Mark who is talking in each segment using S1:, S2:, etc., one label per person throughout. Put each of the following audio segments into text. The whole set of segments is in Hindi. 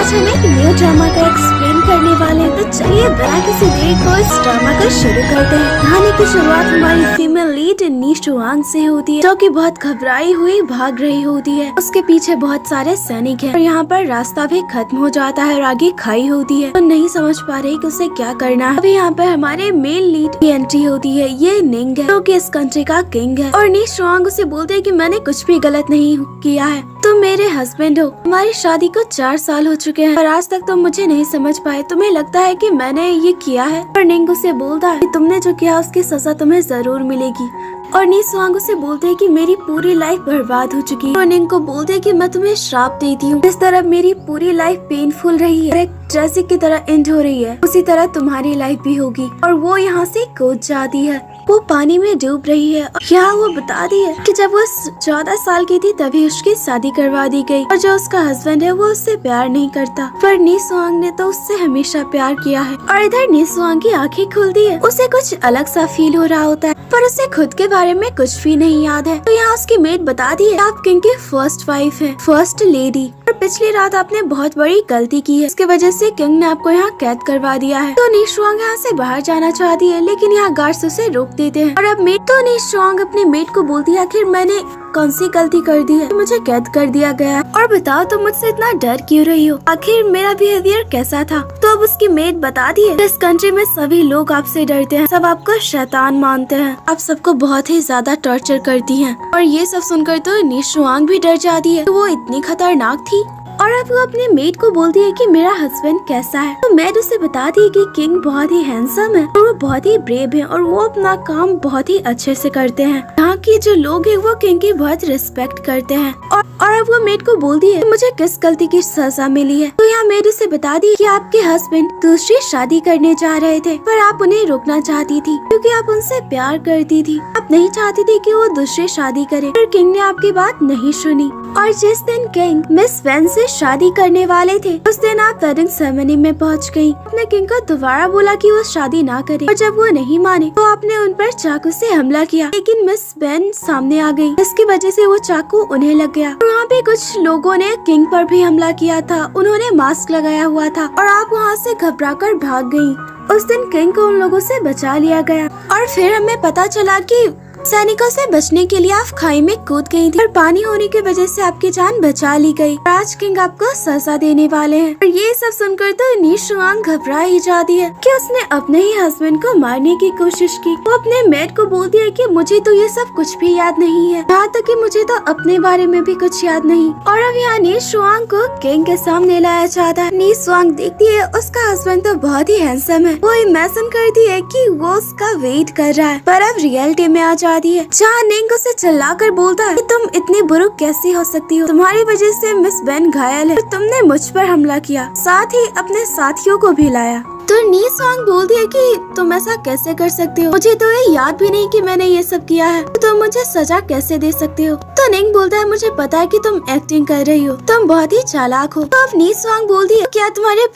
S1: आज हम एक न्यू ड्रामा का एक्सप्लेन करने वाले हैं, तो चलिए बिना किसी देरी को इस ड्रामा को शुरू करते हैं। कहानी की शुरुआत हमारी फीमेल लीड नी शुआंग से होती है, जो कि बहुत घबराई हुई भाग रही होती है। उसके पीछे बहुत सारे सैनिक हैं और यहाँ पर रास्ता भी खत्म हो जाता है और आगे खाई होती है। तो नहीं समझ पा रही कि उसे क्या करना है। अभी यहाँ पर हमारे मेन लीड की एंट्री होती है। ये निंग है, जो कि इस कंट्री का किंग है, और नी शुआंग उसे बोलते है कि मैंने कुछ भी गलत नहीं किया है, तुम मेरे हस्बैंड हो। हमारी शादी को 4 साल हो चुके हैं और आज तक तुम मुझे नहीं समझ पाए। तुम्हें लगता है कि मैंने ये किया है? और निंग उसे बोलता है कि तुमने जो किया उसकी सजा तुम्हें जरूर मिलेगी। और नी शुआंग उसे बोलते है कि मेरी पूरी लाइफ बर्बाद हो चुकी है। और निंग को बोलते है कि मैं तुम्हें श्राप देती हूँ। जिस तरह मेरी पूरी लाइफ पेनफुल रही है और एक ट्रेजिक की तरह एंड हो रही है, उसी तरह तुम्हारी लाइफ भी होगी। और वो यहाँ से कूद जाती है। वो पानी में डूब रही है। यहाँ वो बताती है कि जब वो 14 साल की थी तभी उसकी शादी करवा दी गई, और जो उसका हस्बैंड है वो उससे प्यार नहीं करता, पर नी शुआंग ने तो उससे हमेशा प्यार किया है। और इधर नी शुआंग की आंखें खुलती है। उसे कुछ अलग सा फील हो रहा होता है, पर उसे खुद के बारे में कुछ भी नहीं याद है। तो यहाँ उसकी मेट बताती है आप किंग की फर्स्ट वाइफ है, फर्स्ट लेडी, और पिछली रात आपने बहुत बड़ी गलती की है, इसके वजह से किंग ने आपको यहाँ कैद करवा दिया है। तो नी शुआंग यहाँ से बाहर जाना चाहती है, लेकिन यहाँ गार्ड्स उसे रोक देते हैं। और अब मेट तो नी शुआंग अपने मेट को बोलती है आखिर मैंने कौन सी गलती कर दी है, मुझे कैद कर दिया गया, और बताओ तुम मुझसे इतना डर क्यों रही हो, आखिर मेरा बिहेवियर कैसा था। तो अब उसकी मेट बताती है इस कंट्री में सभी लोग आपसे डरते हैं, सब आपको शैतान मानते हैं, आप सबको बहुत ही ज्यादा टॉर्चर करती हैं। और ये सब सुनकर तो नी शुआंग भी डर जाती है, तो वो इतनी खतरनाक थी। और अब वो अपने मेट को बोलती है कि मेरा हस्बैंड कैसा है। तो मेट उसे बताती है कि किंग बहुत ही हैंडसम है और वो बहुत ही ब्रेव है और वो अपना काम बहुत ही अच्छे से करते हैं। यहाँ के जो लोग हैं वो किंग की बहुत रिस्पेक्ट करते हैं। और अब वो मेट को बोलती है मुझे किस गलती की सजा मिली है। तो यहाँ मेट उसे बताती है कि आपके हस्बैंड दूसरी शादी करने जा रहे थे, पर आप उन्हें रोकना चाहती थी क्योंकि आप उनसे प्यार करती थी। आप नहीं चाहती थी कि वो दूसरी शादी करे, पर किंग ने आपकी बात नहीं सुनी। और जिस दिन किंग मिस वेन से शादी करने वाले थे, उस दिन आप वेडिंग सेरेमनी में पहुंच गयी। आपने किंग को दोबारा बोला कि वो शादी ना करे, और जब वो नहीं माने तो आपने उन पर चाकू से हमला किया, लेकिन मिस वेन सामने आ गई, जिसकी वजह से वो चाकू उन्हें लग गया। और वहाँ पे कुछ लोगों ने किंग पर भी हमला किया था, उन्होंने मास्क लगाया हुआ था, और आप वहाँ से घबराकर भाग गयी। उस दिन किंग को उन लोगों से बचा लिया गया। और फिर हमें पता चला कि सैनिकों से बचने के लिए आप खाई में कूद गई थी और पानी होने की वजह से आपकी जान बचा ली गई। आज किंग आपको सजा देने वाले हैं। और ये सब सुनकर तो नी शुआंग घबरा ही जाती है कि उसने अपने ही हस्बैंड को मारने की कोशिश की। वो अपने मेट को बोलती है कि मुझे तो ये सब कुछ भी याद नहीं है, यहाँ तक कि मुझे तो अपने बारे में भी कुछ याद नहीं। और अब यहाँ नी शुआंग को किंग के सामने लाया जाता है। नी शुआंग देखती है उसका हस्बैंड तो बहुत ही हैंडसम है। वो इमेजिन करती है कि वो उसका वेट कर रहा है, पर अब रियलिटी में आ जाती है, जहाँ निंग उसे चिल्लाकर बोलता है कि तुम इतनी बुरी कैसी हो सकती हो, तुम्हारी वजह से मिस वेन घायल है, तुमने मुझ पर हमला किया, साथ ही अपने साथियों को भी लाया। तो नी शुआंग बोलती है कि तुम ऐसा कैसे कर सकते हो, मुझे तो ये याद भी नहीं कि मैंने ये सब किया है, तो तुम मुझे सजा कैसे दे सकते हो। तो निंग बोलता है मुझे पता है कि तुम एक्टिंग कर रही हो, तुम बहुत ही चालाक हो। तो अब नी शुआंग बोलती है क्या तुम्हारे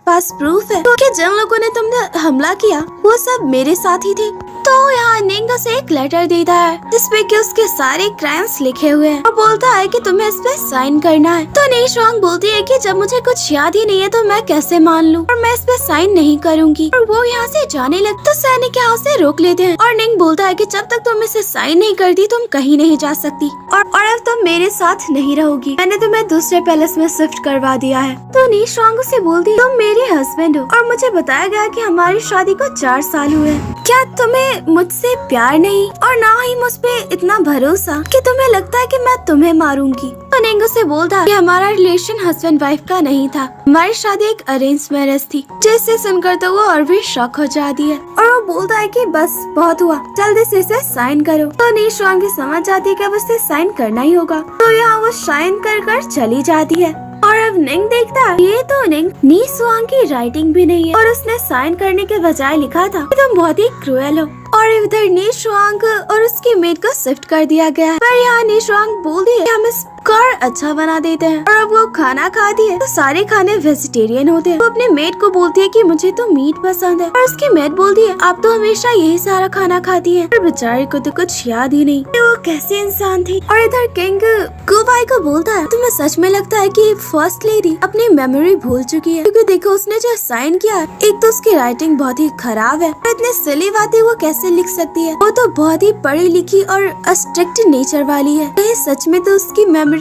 S1: पास प्रूफ है कि जिन लोगों ने तुमने हमला किया वो सब मेरे साथ ही थे। तो यहाँ निंग उसे एक लेटर देता है जिसपे कि उसके सारे क्राइम्स लिखे हुए हैं, और बोलता है कि तुम्हें इस पे साइन करना है। तो नी शुआंग बोलती है कि जब मुझे कुछ याद ही नहीं है तो मैं कैसे मान लूं, और मैं इस पे साइन नहीं करूंगी। और वो यहाँ से जाने लगता तो सैनिक यहाँ उसे रोक लेते हैं, और निंग बोलता है कि जब तक तुम इसे साइन नहीं करती तुम कहीं नहीं जा सकती, और अब तुम मेरे साथ नहीं रहोगी, मैंने तुम्हें दूसरे पैलेस में शिफ्ट करवा दिया है। तो नी शुआंग उसे बोलती तुम मेरे हस्बैंड हो, और मुझे बताया गया कि हमारी शादी को 4 साल हुए, क्या तुम्हें मुझसे प्यार नहीं और ना ही मुझ पे इतना भरोसा कि तुम्हें लगता है कि मैं तुम्हें मारूंगी। तो निंग उसे बोलता है कि हमारा रिलेशन हस्बैंड वाइफ का नहीं था, हमारी शादी एक अरेंज मैरिज थी। जिससे सुनकर तो वो और भी शॉक हो जाती है, और वो बोलता है कि बस बहुत हुआ, जल्दी से इसे साइन करो। तो नी शुआंग भी समझ जाती है कि अब उसे साइन करना ही होगा। तो यहाँ वो साइन कर चली जाती है। और अब निंग देखता है ये तो निंग नी शुआंग की राइटिंग भी नहीं है, और उसने साइन करने के बजाय लिखा था कि तुम बहुत ही क्रूएल हो और इधर निशुआंग और उसकी मेट को शिफ्ट कर दिया गया है। पर यहाँ निशुआंग बोल दिए हम इस कार अच्छा बना देते हैं। और अब वो खाना खाती है तो सारे खाने वेजिटेरियन होते हैं। वो अपने मेट को बोलती है कि मुझे तो मीट पसंद है। और उसकी मेट बोलती है आप तो हमेशा यही सारा खाना खाती है। पर बेचारे को तो कुछ याद ही नहीं वो कैसी इंसान थी। और इधर किंग गुवाई को बोलता है तुम्हें सच में लगता है कि फर्स्ट लेडी अपनी मेमोरी भूल चुकी है, क्योंकि देखो उसने जो साइन किया एक तो उसकी राइटिंग बहुत ही खराब है। इतने सिली बातें वो कैसे लिख सकती है? वो तो बहुत ही पढ़ी लिखी और स्ट्रिक्ट नेचर वाली है। कहीं सच में तो उसकी मेमोरी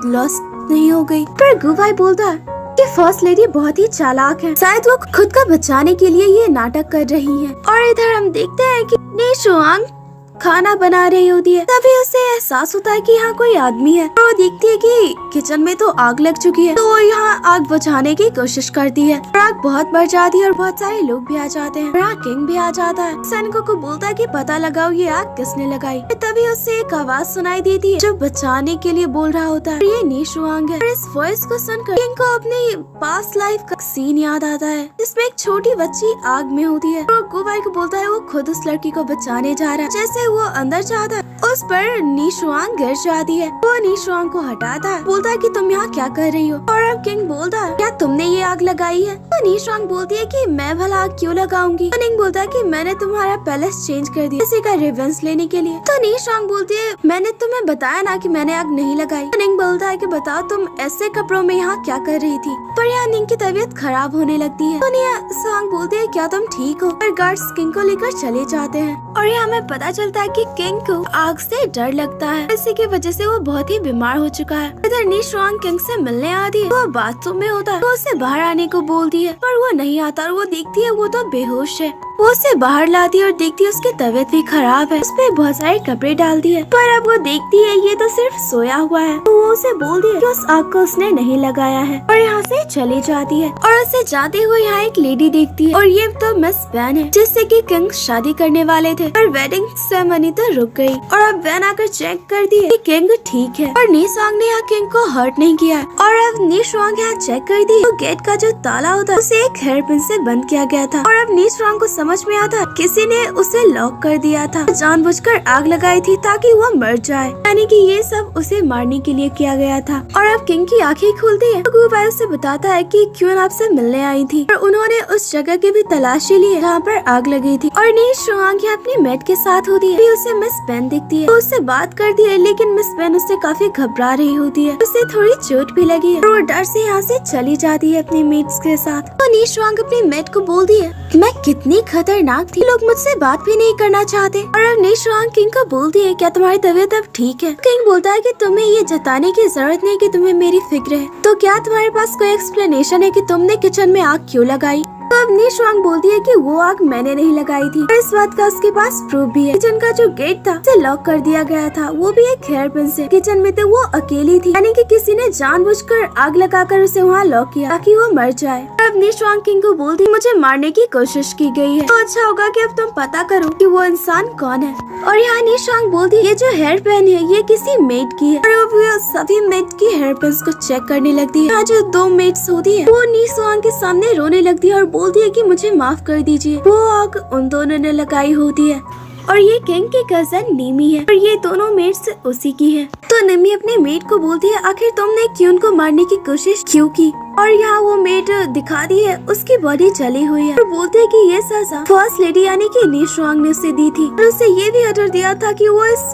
S1: लॉस्ट नहीं हो गई? पर गुवाई बोलता है कि फर्स्ट लेडी बहुत ही चालाक है, शायद वो खुद को बचाने के लिए ये नाटक कर रही है। और इधर हम देखते हैं कि निशुआंग खाना बना रही होती है, तभी उसे एहसास होता है कि यहाँ कोई आदमी है। और वो देखती है कि किचन में तो आग लग चुकी है, तो वो यहाँ आग बुझाने की कोशिश करती है। और आग बहुत बढ़ जाती है और बहुत सारे लोग भी आ जाते हैं। यहाँ किंग भी आ जाता है, सैनिकों को बोलता है कि पता लगाओ ये आग किसने लगाई। तभी उसे एक आवाज सुनाई देती है जो बचाने के लिए बोल रहा होता है। ये निशुआंग है। और इस वॉइस को सुनकर किंग को अपनी पास्ट लाइफ का सीन याद आता है, जिसमें एक छोटी बच्ची आग में होती है। और गुवाई को बोलता है वो खुद उस लड़की को बचाने जा रहा है। जैसे वो अंदर जाता है उस पर निशुआंग गिर जाती है। वो निशुआंग को हटाता है, बोलता है कि तुम यहाँ क्या कर रही हो? और अब किंग बोलता है क्या तुमने ये आग लगाई है? तो निशुआंग बोलती है कि मैं भला आग क्यों लगाऊंगी? तो किंग बोलता है कि मैंने तुम्हारा पैलेस चेंज कर दिया इसी का रिवेंज लेने के लिए। तो निशुआंग बोलती है मैंने तुम्हें बताया ना कि मैंने आग नहीं लगाई। तो किंग बोलता है कि बताओ तुम ऐसे कपड़ों में यहाँ क्या कर रही थी? पर यहाँ किंग की तबीयत खराब होने लगती है। तो निशुआंग बोलती है क्या तुम ठीक हो? और गार्ड्स किंग को लेकर चले जाते हैं। और यहाँ हमें पता चलता है कि किंग को आग से डर लगता है, इसी की वजह से वो बहुत ही बीमार हो चुका है। इधर निशुआंग किंग से मिलने आती है, वो बाथरूम में होता है। वो उसे बाहर आने को बोलती है पर वो नहीं आता और वो देखती है वो तो बेहोश है। वो उसे बाहर लाती है और देखती है उसकी तबीयत भी खराब है। उस पे बहुत सारे कपड़े डालती है, पर अब वो देखती है ये तो सिर्फ सोया हुआ है। तो वो उसे बोलती है कि उस आग को उसने नहीं लगाया है और यहाँ से चली जाती है। और उसे जाते हुए यहाँ एक लेडी देखती है और ये तो मिस बैन है जिससे कि किंग शादी करने वाले थे। पर वेडिंग सेरेमनी तो रुक गई और अब बैन आकर चेक करती है कि किंग ठीक है और निशुआंग ने यहाँ किंग को हर्ट नहीं किया। और अब निशुआंग यहाँ चेक कर दी तो गेट का जो ताला होता है उसे एक हेयर पिन से बंद किया गया था। और अब निशुआंग को समझ में आता किसी ने उसे लॉक कर दिया था, जानबूझकर आग लगाई थी ताकि वो मर जाए, यानी कि ये सब उसे मारने के लिए किया गया था। और अब किंग की आंखें खुलती है तो गुवाई उसे बताता है कि क्यों आपसे मिलने आई थी और उन्होंने उस जगह की भी तलाशी ली जहाँ पर आग लगी थी। और निशुआंग अपनी मेट के साथ होती है, उसे मिस पेन दिखती है तो उससे बात करती है, लेकिन मिस पेन उससे काफी घबरा रही होती है, उसे थोड़ी चोट भी लगी है और वो डर से यहाँ से चली जाती है अपनी मेट्स के साथ। तो निशुआंग अपनी मेट को बोलती है मैं कितनी खतरनाक थी, लोग मुझसे बात भी नहीं करना चाहते। और अब निशुआंग किंग को बोलती है क्या तुम्हारी तबीयत अब ठीक है? किंग बोलता है कि तुम्हें ये जताने की जरूरत नहीं कि तुम्हें मेरी फिक्र है, तो क्या तुम्हारे पास कोई एक्सप्लेनेशन है कि तुमने किचन में आग क्यों लगाई? तो अब निशुआंग बोलती है कि वो आग मैंने नहीं लगाई थी और इस बात का उसके पास प्रूफ भी है। किचन का जो गेट था उसे लॉक कर दिया गया था, वो भी एक हेयर पिन से। किचन में तो वो अकेली थी, यानी कि किसी ने जानबूझकर आग लगाकर उसे वहाँ लॉक किया ताकि वो मर जाए। अब निशुआंग किंग को बोलती है मुझे मारने की कोशिश की गई है, तो अच्छा होगा कि अब तुम पता करो कि वो इंसान कौन है। और यहाँ निशुआंग बोलती है ये जो हेयर पिन है ये किसी मेड की है। और अब वो सभी मेड की हेयर पिन को चेक करने लगती है। यहाँ जो दो मेड्स होती है वो निशुआंग के सामने रोने लगती है और बोलती है कि मुझे माफ कर दीजिए, वो आग उन दोनों ने लगाई होती है। और ये किंग की कजन निमी है और ये दोनों मेट्स उसी की है। तो निमी अपने मेट को बोलती है आखिर तुमने क्यून को मारने की कोशिश क्यों की? और यहाँ वो मेट दिखा दी है उसकी बॉडी जली हुई है और बोलते है कि ये सजा फर्स्ट लेडी यानी कि निशुआंग ने उसे दी थी और उसे ये भी ऑर्डर दिया था कि वो इस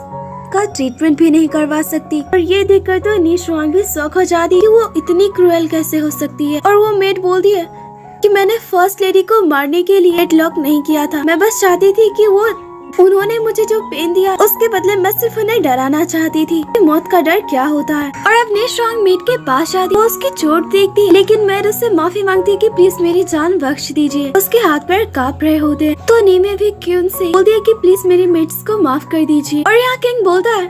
S1: का ट्रीटमेंट भी नहीं करवा सकती। और ये देखकर तो निशुआंग भी शौक हो जाती है कि वो इतनी क्रूएल कैसे हो सकती है। और वो मेट बोलती है कि मैंने फर्स्ट लेडी को मारने के लिए हेडलॉक नहीं किया था, मैं बस चाहती थी कि उन्होंने मुझे जो पेन दिया उसके बदले मैं सिर्फ उन्हें डराना चाहती थी। मौत का डर क्या होता है। और अब निशुआंग मेट के पास आती है, वो उसकी चोट देखती है, लेकिन मैं उससे माफी मांगती है कि प्लीज मेरी जान बख्श दीजिए। उसके हाथ पैर कांप रहे होते हैं। तो नीमे भी क्यून से बोलती है कि प्लीज मेरी मेट्स को माफ कर दीजिए। और यहाँ किंग बोलता है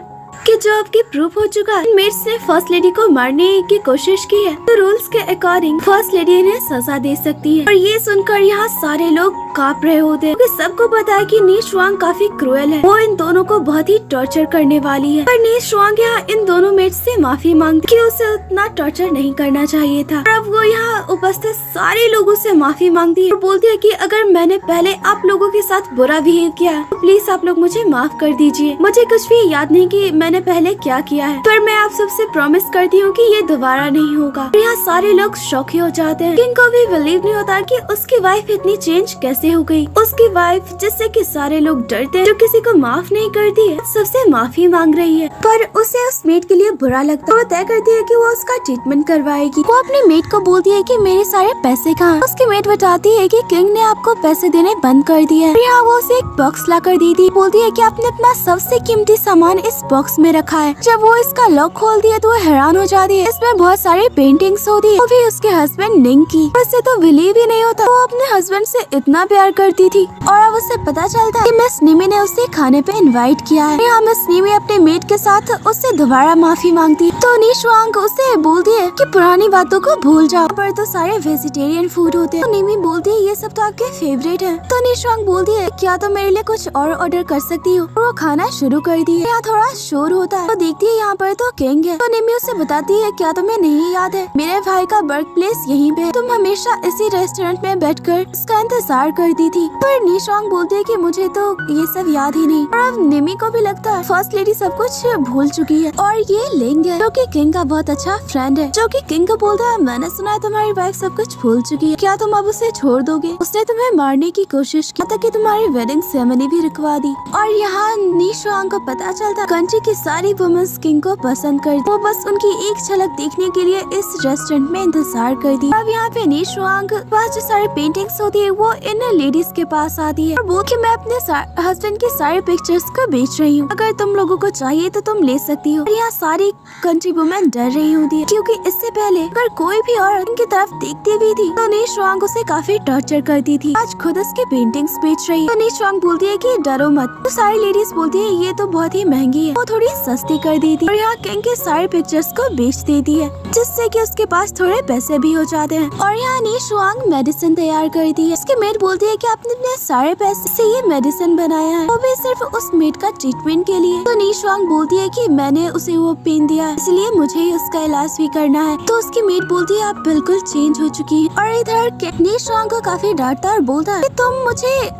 S1: कि जो अब की प्रूफ हो चुका है मेट्स ने फर्स्ट लेडी को मारने की कोशिश की है तो रूल्स के अकॉर्डिंग फर्स्ट लेडी इन्हें सजा दे सकती है। और ये सुनकर यहाँ सारे लोग कांप रहे होते हैं क्योंकि सबको पता है कि नी शुआंग काफी क्रूएल है, वो इन दोनों को बहुत ही टॉर्चर करने वाली है। पर नी शुआंग यहाँ इन दोनों मेट्स से माफी मांगती कि उसे उतना टॉर्चर नहीं करना चाहिए था। और अब वो यहाँ उपस्थित सारे लोगों से माफी मांगती है और बोलती है कि अगर मैंने पहले आप लोगों के साथ बुरा बिहेव किया तो प्लीज आप लोग मुझे माफ कर दीजिए। मुझे कुछ भी याद नहीं कि मैंने पहले क्या किया है, पर मैं आप सबसे प्रॉमिस करती हूँ कि ये दोबारा नहीं होगा। यहाँ सारे लोग शॉकी हो जाते हैं। किंग को भी बिलीव नहीं होता कि उसकी वाइफ इतनी चेंज कैसे हो गई। उसकी वाइफ जिससे कि सारे लोग डरते हैं, जो किसी को माफ नहीं करती है, सबसे माफी मांग रही है। पर उसे उस मेट के लिए बुरा लगता है। वो तय करती है कि वो उसका ट्रीटमेंट करवाएगी। वो अपने मेट को बोलती है कि मेरे सारे पैसे कहाँ। उसकी मेट बताती है कि किंग ने आपको पैसे देने बंद कर दिए हैं। यहाँ वो उसे एक बॉक्स ला कर देती, बोलती है कि आपने अपना सबसे कीमती सामान इस बॉक्स में रखा है। जब वो इसका लॉक खोलती है तो वो हैरान हो जाती है। इसमें बहुत सारी पेंटिंग्स होती है, वो भी उसके हस्बैंड निंग की। उसे तो बिलीव ही नहीं होता, वो अपने हस्बैंड से इतना प्यार करती थी। और अब उसे पता चलता है कि मिस निमी ने उसे खाने पे इनवाइट किया है। यहाँ मिस निमी अपने मेट के साथ उससे दोबारा माफी मांगती है तो नी शुआंग उसे बोलती है कि पुरानी बातों को भूल जाओ, पर तो सारे वेजिटेरियन फूड होते हैं। तो निमी बोलती है ये सब तो आपके फेवरेट है। तो नी शुआंग बोलती है क्या तुम मेरे लिए कुछ और ऑर्डर कर सकती हो। और वो खाना शुरू कर दी है। यहाँ थोड़ा शोर होता है तो देखती है यहाँ पर तो किंग है। तो निमी उसे बताती है क्या तुम्हें नहीं याद है मेरे भाई का वर्क प्लेस यहीं पे है, तुम हमेशा इसी रेस्टोरेंट में बैठकर उसका इंतजार करती थी। पर नी शुआंग बोलती है कि मुझे तो ये सब याद ही नहीं। और अब निमी को भी लगता है फर्स्ट लेडी सब कुछ भूल चुकी है। और ये लिंग है जो कि किंग का बहुत अच्छा फ्रेंड है, जो कि किंग को बोलता है मैंने सुना है तुम्हारी वाइफ सब कुछ भूल चुकी है, क्या तुम अब उसे छोड़ दोगे। उसने तुम्हें मारने की कोशिश की तक कि तुम्हारी वेडिंग सेरेमनी भी रुकवा दी। और यहाँ नी शुआंग को पता चलता कंट्री की सारी वुमेन्स किंग को पसंद कर वो बस उनकी एक झलक देखने के लिए इस रेस्टोरेंट में इंतजार कर दी। अब यहाँ पे नी शुआंग पास जो सारी पेंटिंग्स होती है वो इन लेडीज के पास आती है और वो कि मैं अपने हस्बैंड की सारी पिक्चर्स को बेच रही हूँ, अगर तुम लोगों को चाहिए तो तुम ले सकती हो। और यहाँ सारी कंट्री वुमेन डर रही होती है क्योंकि इससे पहले अगर कोई भी औरत उनकी तरफ देखती भी थी तो नी शुआंग उसे काफी टॉर्चर करती थी। आज खुद उसकी पेंटिंग्स बेच रही है। तो नी शुआंग बोलती है कि डरो मत। तो सारी लेडीज बोलती है ये तो बहुत ही महंगी है, वो थोड़ी सस्ती कर देती है और यहाँ किंग के सारे पिक्चर्स को बेच देती है जिससे कि उसके पास थोड़े पैसे भी हो जाते हैं। और यहाँ नी शुआंग मेडिसिन तैयार करती है। उसकी मेट बोलती है कि आपने अपने सारे पैसे से ये मेडिसिन बनाया है, वो भी सिर्फ उस मेट का ट्रीटमेंट के लिए। तो नी शुआंग बोलती है कि मैंने उसे वो पेन दिया है इसलिए मुझे ही उसका इलाज भी करना है। तो उसकी मेट बोलती है आप बिल्कुल चेंज हो चुकी है। और इधर नी शुआंग को काफी डांटता और बोलता है कि तुम मुझे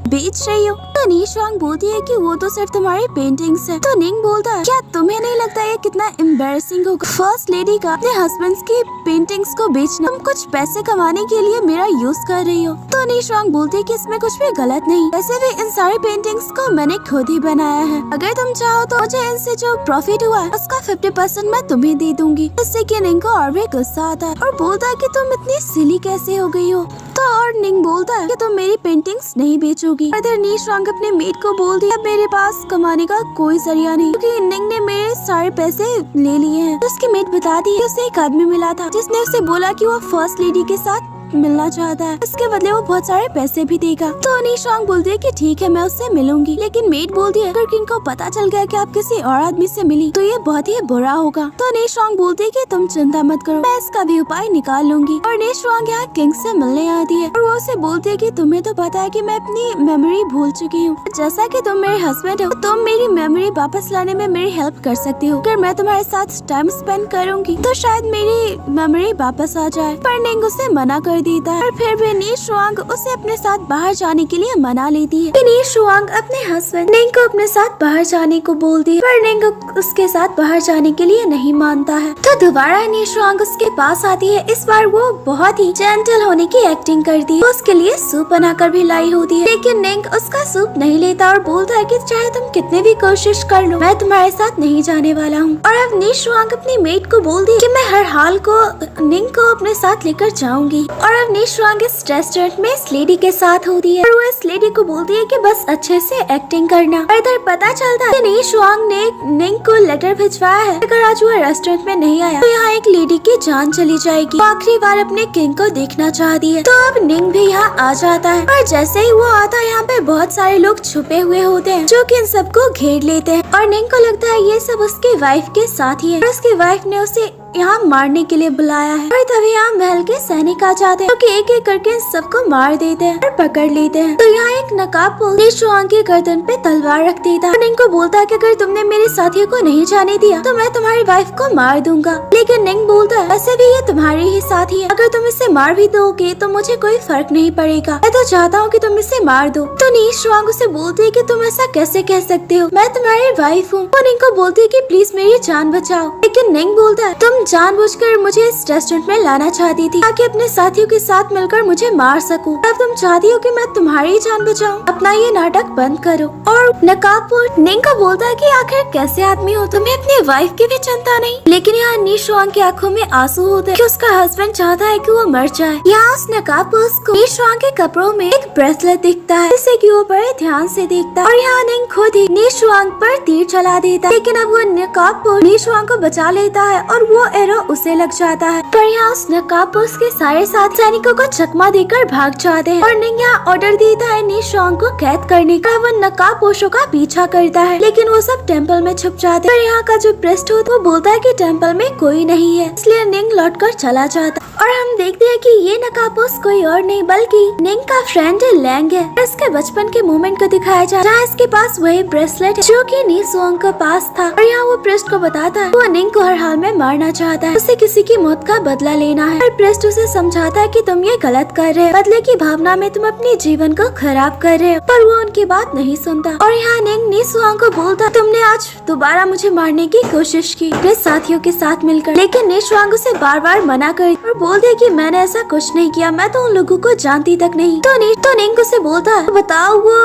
S1: बेच रही हो। तो नी शुआंग बोलती है कि वो तो सिर्फ तुम्हारी पेंटिंग्स है। तो निंग बोलता है क्या तुम्हें नहीं लगता ये कितना एम्बैरेसिंग होगा फर्स्ट लेडी का अपने हस्बैंड की पेंटिंग्स को बेचना, तुम कुछ पैसे कमाने के लिए मेरा यूज कर रही हो। तो नी शुआंग बोलती है कि इसमें कुछ भी गलत नहीं, वैसे भी इन सारी पेंटिंग्स को मैंने खुद ही बनाया है, अगर तुम चाहो तो मुझे इनसे जो प्रॉफिट हुआ है उसका 50% मैं तुम्हें दे दूंगी। इससे कि निंग को और भी गुस्सा आता है और बोलता है कि तुम इतनी सिली कैसे हो गई हो। तो और निंग बोलता है कि तुम मेरी पेंटिंग्स नहीं बेचोगी। इधर नी शुआंग अपने मेट को बोलती है मेरे पास कमाने का कोई जरिया नहीं क्योंकि निंग ने मेरे सारे पैसे ले लिए हैं। तो उसकी मेट बताती है उसे एक आदमी मिला था जिसने उसे बोला कि वो फर्स्ट लेडी के साथ मिलना चाहता है, इसके बदले वो बहुत सारे पैसे भी देगा। तो नी शुआंग बोलती है कि ठीक है मैं उससे मिलूंगी। लेकिन मेट बोलती है अगर किंग को पता चल गया कि आप किसी और आदमी से मिली तो ये बहुत ही बुरा होगा। तो नी शुआंग बोलती है कि तुम चिंता मत करो, मैं इसका भी उपाय निकाल लूंगी। और नी शुआंग यहाँ किंग से मिलने आती है और वो उसे बोलती है कि तुम्हें तो पता है कि मैं अपनी मेमोरी भूल चुकी हूँ, जैसा कि तुम मेरे हस्बैंड हो तो तुम मेरी मेमोरी वापस लाने में मेरी हेल्प कर सकती हो। अगर मैं तुम्हारे साथ टाइम स्पेंड करूंगी तो शायद मेरी मेमोरी वापस आ जाए। पर निंग उसे मना कर देता है और फिर भी नी शुआंग उसे अपने साथ बाहर जाने के लिए मना लेती है। नी शुआंग अपने हस्बैंड निंग को अपने साथ बाहर जाने को बोलती है पर निंग उसके साथ बाहर जाने के लिए नहीं मानता है। तो दोबारा नी शुआंग उसके पास आती है। इस बार वो बहुत ही जेंटल होने की एक्टिंग करती है। उसके लिए सूप बनाकर भी लाई होती है लेकिन निंग उसका सूप नहीं लेता और बोलता है कि चाहे तुम कितने भी कोशिश कर लो मैं तुम्हारे साथ नहीं जाने वाला हूँ। और अब नी शुआंग अपनी मेट को बोलती है कि मैं हर हाल को निंग को अपने साथ लेकर जाऊंगी। और और अब निशुआंग इस रेस्टोरेंट में इस लेडी के साथ होती है और वो इस लेडी को बोलती है कि बस अच्छे से एक्टिंग करना। और इधर पता चलता है कि निशुआंग ने निंग को लेटर भिजवाया है, अगर आज वो रेस्टोरेंट में नहीं आया तो यहाँ एक लेडी की जान चली जाएगी। आखिरी बार अपने किंग को देखना चाहती है। तो अब निंग भी यहाँ आ जाता है और जैसे ही वो आता है यहाँ पे बहुत सारे लोग छुपे हुए होते हैं जो कि इन सबको घेर लेते हैं और निंग को लगता है ये सब उसकी वाइफ के साथ ही है और उसकी वाइफ ने उसे यहाँ मारने के लिए बुलाया है। और तभी यहाँ महल के सैनिक आ जाते हैं जो कि एक एक करके सबको मार देते हैं और पकड़ लेते हैं। तो यहाँ एक नकाबपोश निशुआंग की गर्दन पे तलवार रख देता है और निंग को बोलता है कि अगर तुमने मेरे साथियों को नहीं जाने दिया तो मैं तुम्हारी वाइफ को मार दूंगा। लेकिन निंग बोलता है वैसे भी ये तुम्हारी ही साथी है, अगर तुम इसे मार भी दोगे तो मुझे कोई फर्क नहीं पड़ेगा, मैं तो चाहता हूँ कि तुम इसे मार दो। तो निशुआंग उसे बोलती है कि तुम ऐसा कैसे कह सकते हो, मैं तुम्हारी वाइफ हूँ। वो निंग को बोलती है कि प्लीज मेरी जान बचाओ। लेकिन निंग बोलता है तुम जानबूझकर मुझे इस रेस्टोरेंट में लाना चाहती थी ताकि अपने साथियों के साथ मिलकर मुझे मार सकूं। अब तुम चाहती हो कि मैं तुम्हारी जान बचाऊं, अपना ये नाटक बंद करो। और नकाबपोश निंग को बोलता है कि आखिर कैसे आदमी हो, तुम्हें अपनी वाइफ की भी चिंता नहीं। लेकिन यहाँ निशुआंग की आंखों में आंसू होते हैं कि उसका हस्बैंड चाहता है कि वो मर जाए। यहाँ उस नकाबपोश को निशुआंग के कपड़ों में एक ब्रेसलेट दिखता है जिसे कि वो बड़े ध्यान से देखता है और यहाँ निंग खुद ही निशुआंग पर तीर चला देता है। लेकिन अब वो नकाबपोश निशुआंग को बचा लेता है और वो एरो उसे लग जाता है। पर यहाँ उस नकाबपोश के सारे साथ सैनिकों को चकमा देकर भाग जाते हैं और निंग यहाँ ऑर्डर देता है निशुआंग को कैद करने का। वो नकाबपोशों का पीछा करता है लेकिन वो सब टेम्पल में छुप जाते हैं। पर यहाँ का जो प्रेस्ट होता है वो बोलता है कि टेम्पल में कोई नहीं है, इसलिए निंग लौट कर चला जाता और हम देखते हैं कि ये नकाबपोश कोई और नहीं बल्कि निंग का फ्रेंड लैंग है। इसके बचपन के मोमेंट को दिखाया जा रहा है, इसके पास वही ब्रेसलेट है जो कि निशुआंग के पास था। और यहाँ वो प्रेस्ट को बताता है वो निंग को हर हाल में मारना चाहता है, उसे किसी की मौत का बदला लेना है। प्रेस्ट उसे समझाता है कि तुम ये गलत कर रहे हो, बदले की भावना में तुम अपने जीवन को खराब कर रहे हो। पर वो उनकी बात नहीं सुनता और यहाँ निंग निशुआंग को बोलता तुमने आज दोबारा मुझे मारने की कोशिश की अपने साथियों के साथ मिलकर। लेकिन निशुआंग उसे बार बार मना कर और बोलते कि मैंने ऐसा कुछ नहीं किया, मैं तो उन लोगों को जानती तक नहीं। तो निंग उसे बोलता है बताओ वो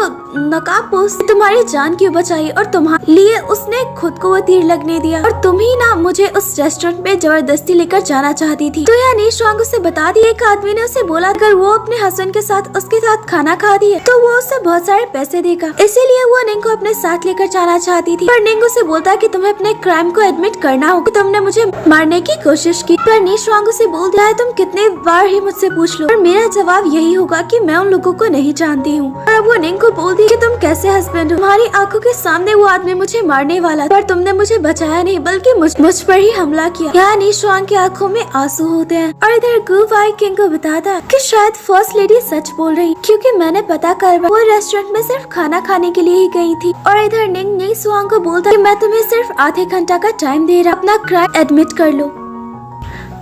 S1: नकाबपोश तुम्हारी जान क्यों बचाई और तुम्हारे लिए उसने खुद को वो तीर लगने दिया और तुम ही ना मुझे उस रेस्टोरेंट में जबरदस्ती लेकर जाना चाहती थी। तो यहाँ निशुआंग उसे बता दी एक आदमी ने उसे बोला अगर वो अपने हस्बैंड के साथ उसके साथ खाना खाती है तो वो उसे बहुत सारे पैसे देगा, इसीलिए वो निंग को अपने साथ लेकर जाना चाहती थी। पर निंग उसे बोलता है कि तुम्हें अपने क्राइम को एडमिट करना होगा, तुमने मुझे मारने की कोशिश की। पर निशुआंग उसे बोलता है तुम कितने बार ही मुझसे पूछ लो और मेरा जवाब यही होगा कि मैं उन लोगों को नहीं जानती हूँ। और वो निंग को बोलती है कि तुम कैसे हस्बैंड हो, तुम्हारी आंखों के सामने वो आदमी मुझे मारने वाला पर तुमने मुझे बचाया नहीं बल्कि मुझ पर ही हमला किया। यहाँ निशुआंग की आंखों में आंसू होते हैं और इधर गु वाई किंग को बताता कि शायद फर्स्ट लेडी सच बोल रही क्योंकि मैंने पता कर वो रेस्टोरेंट में सिर्फ खाना खाने के लिए ही गई थी। और इधर निंग निशुआंग को बोलता कि मैं तुम्हें सिर्फ आधे घंटा का टाइम दे रहा, अपना क्राइम एडमिट कर लो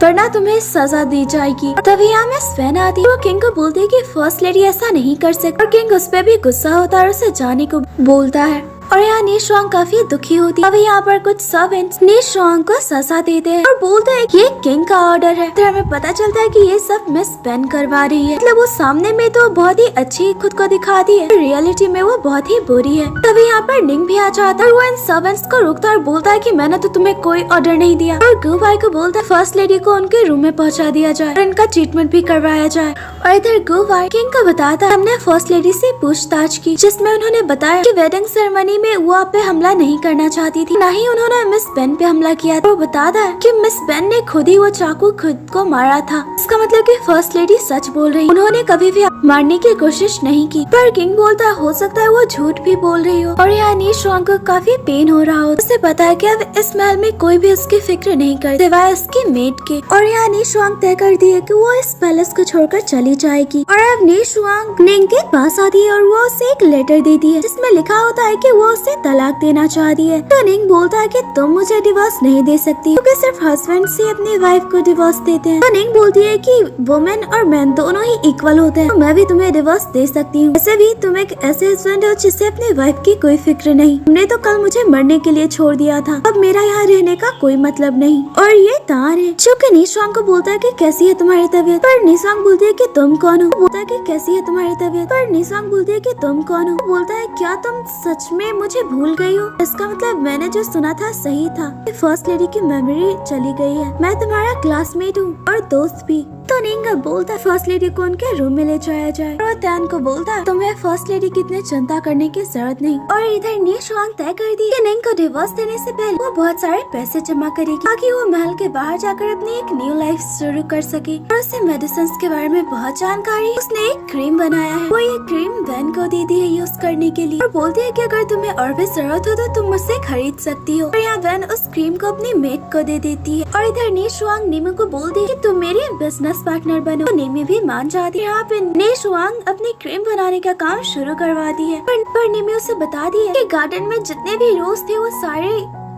S1: वरना तुम्हें सजा दी जाएगी। तभी यहाँ में स्वेन आती है, वो किंग को बोलती है कि फर्स्ट लेडी ऐसा नहीं कर सकती और किंग उस पे भी गुस्सा होता है और उसे जाने को बोलता है। और यहाँ निशुआंग काफी दुखी होती है। अभी यहाँ पर कुछ सर्वेंट्स निशुआंग को सजा देते हैं और बोलते हैं कि ये किंग का ऑर्डर है। तो हमें पता चलता है कि ये सब मिस पेन करवा रही है, मतलब वो सामने में तो बहुत ही अच्छी खुद को दिखाती है, रियलिटी में वो बहुत ही बुरी है। तभी यहाँ पर निंग भी आ जाता है और वो इन सर्वेंट्स को रोकता है और बोलता है कि मैंने तो तुम्हें कोई ऑर्डर नहीं दिया। और गु भाई को बोलता है फर्स्ट लेडी को उनके रूम में पहुँचा दिया जाए और इनका ट्रीटमेंट भी करवाया जाए। और इधर गु भाई किंग को बताता है हमने फर्स्ट लेडी से पूछताछ की जिसमें उन्होंने बताया कि वेडिंग सेरेमनी में वो आप पे हमला नहीं करना चाहती थी, न ही उन्होंने मिस बेन पे हमला किया। तो बताता है कि मिस बेन ने खुद ही वो चाकू खुद को मारा था। इसका मतलब कि फर्स्ट लेडी सच बोल रही, उन्होंने कभी भी मारने की कोशिश नहीं की। पर किंग बोलता है हो सकता है वो झूठ भी बोल रही हो। और यहाँ निशुआंग को काफी पेन हो रहा हो, उसे पता है कि अब इस महल में कोई भी उसकी फिक्र नहीं कर सिवाय उसके मेट के। और यहाँ निशुआंग तय कर दी है कि वो इस पैलेस को छोड़कर चली जाएगी। और अब निशुआंग निंग के पास आती है और वो उसे एक लेटर देती है जिसमें लिखा होता है कि वो उसे तलाक देना चाहती है। तो निंग बोलता है कि तुम मुझे डिवोर्स नहीं दे सकती क्योंकि सिर्फ हस्बैंड से अपनी वाइफ को डिवोर्स देते हैं। तो निंग बोलती है कि वुमेन और मैन दोनों ही इक्वल होते हैं, तो मैं भी तुम्हें डिवोर्स दे सकती हूँ। वैसे भी तुम एक ऐसे हस्बैंड हो जिससे अपनी वाइफ की कोई फिक्र नहीं, तुमने तो कल मुझे मरने के लिए छोड़ दिया था, अब मेरा यहाँ रहने का कोई मतलब नहीं। और ये तार है जो कि निशुआंग को बोलता है कि कैसी है तुम्हारी तबीयत। पर निशुआंग बोलती है कि तुम कौन हो, बोलता है कि कैसी है तुम्हारी तबीयत। पर निशुआंग बोलती है कि तुम कौन हो, बोलता है क्या तुम सच में मुझे भूल गई हो। इसका मतलब मैंने जो सुना था सही था। फर्स्ट लेडी की मेमोरी चली गई है। मैं तुम्हारा क्लासमेट हूँ और दोस्त भी। तो निंग बोलता फर्स्ट लेडी को उनके रूम में ले जाया जाए और त्यान को बोलता तुम्हें फर्स्ट लेडी की इतनी चिंता करने की जरूरत नहीं। और इधर नी शुआंग तय कर दी कि निंग को डिवोर्स देने से पहले वो बहुत सारे पैसे जमा करेगी ताकि वो महल के बाहर जाकर अपनी एक न्यू लाइफ शुरू कर सके। और उसे मेडिसिन के बारे में बहुत जानकारी। उसने एक क्रीम बनाया है। वो ये क्रीम वैन को दे दी है यूज करने के लिए और बोलती है कि अगर तुम्हें और भी जरूरत हो तो तुम मुझसे खरीद सकती हो। और यहाँ वैन उस क्रीम को अपनी मेड को दे देती है। और इधर नी शुआंग निमो को बोलती है कि तुम मेरी बिजनेस पार्टनर बनो। तो निमी भी मान जाती है। यहाँ पे नी शुआंग अपनी क्रीम बनाने का काम शुरू करवा दी है। पर निमी उसे बता दी है कि गार्डन में जितने भी रोज थे वो सारे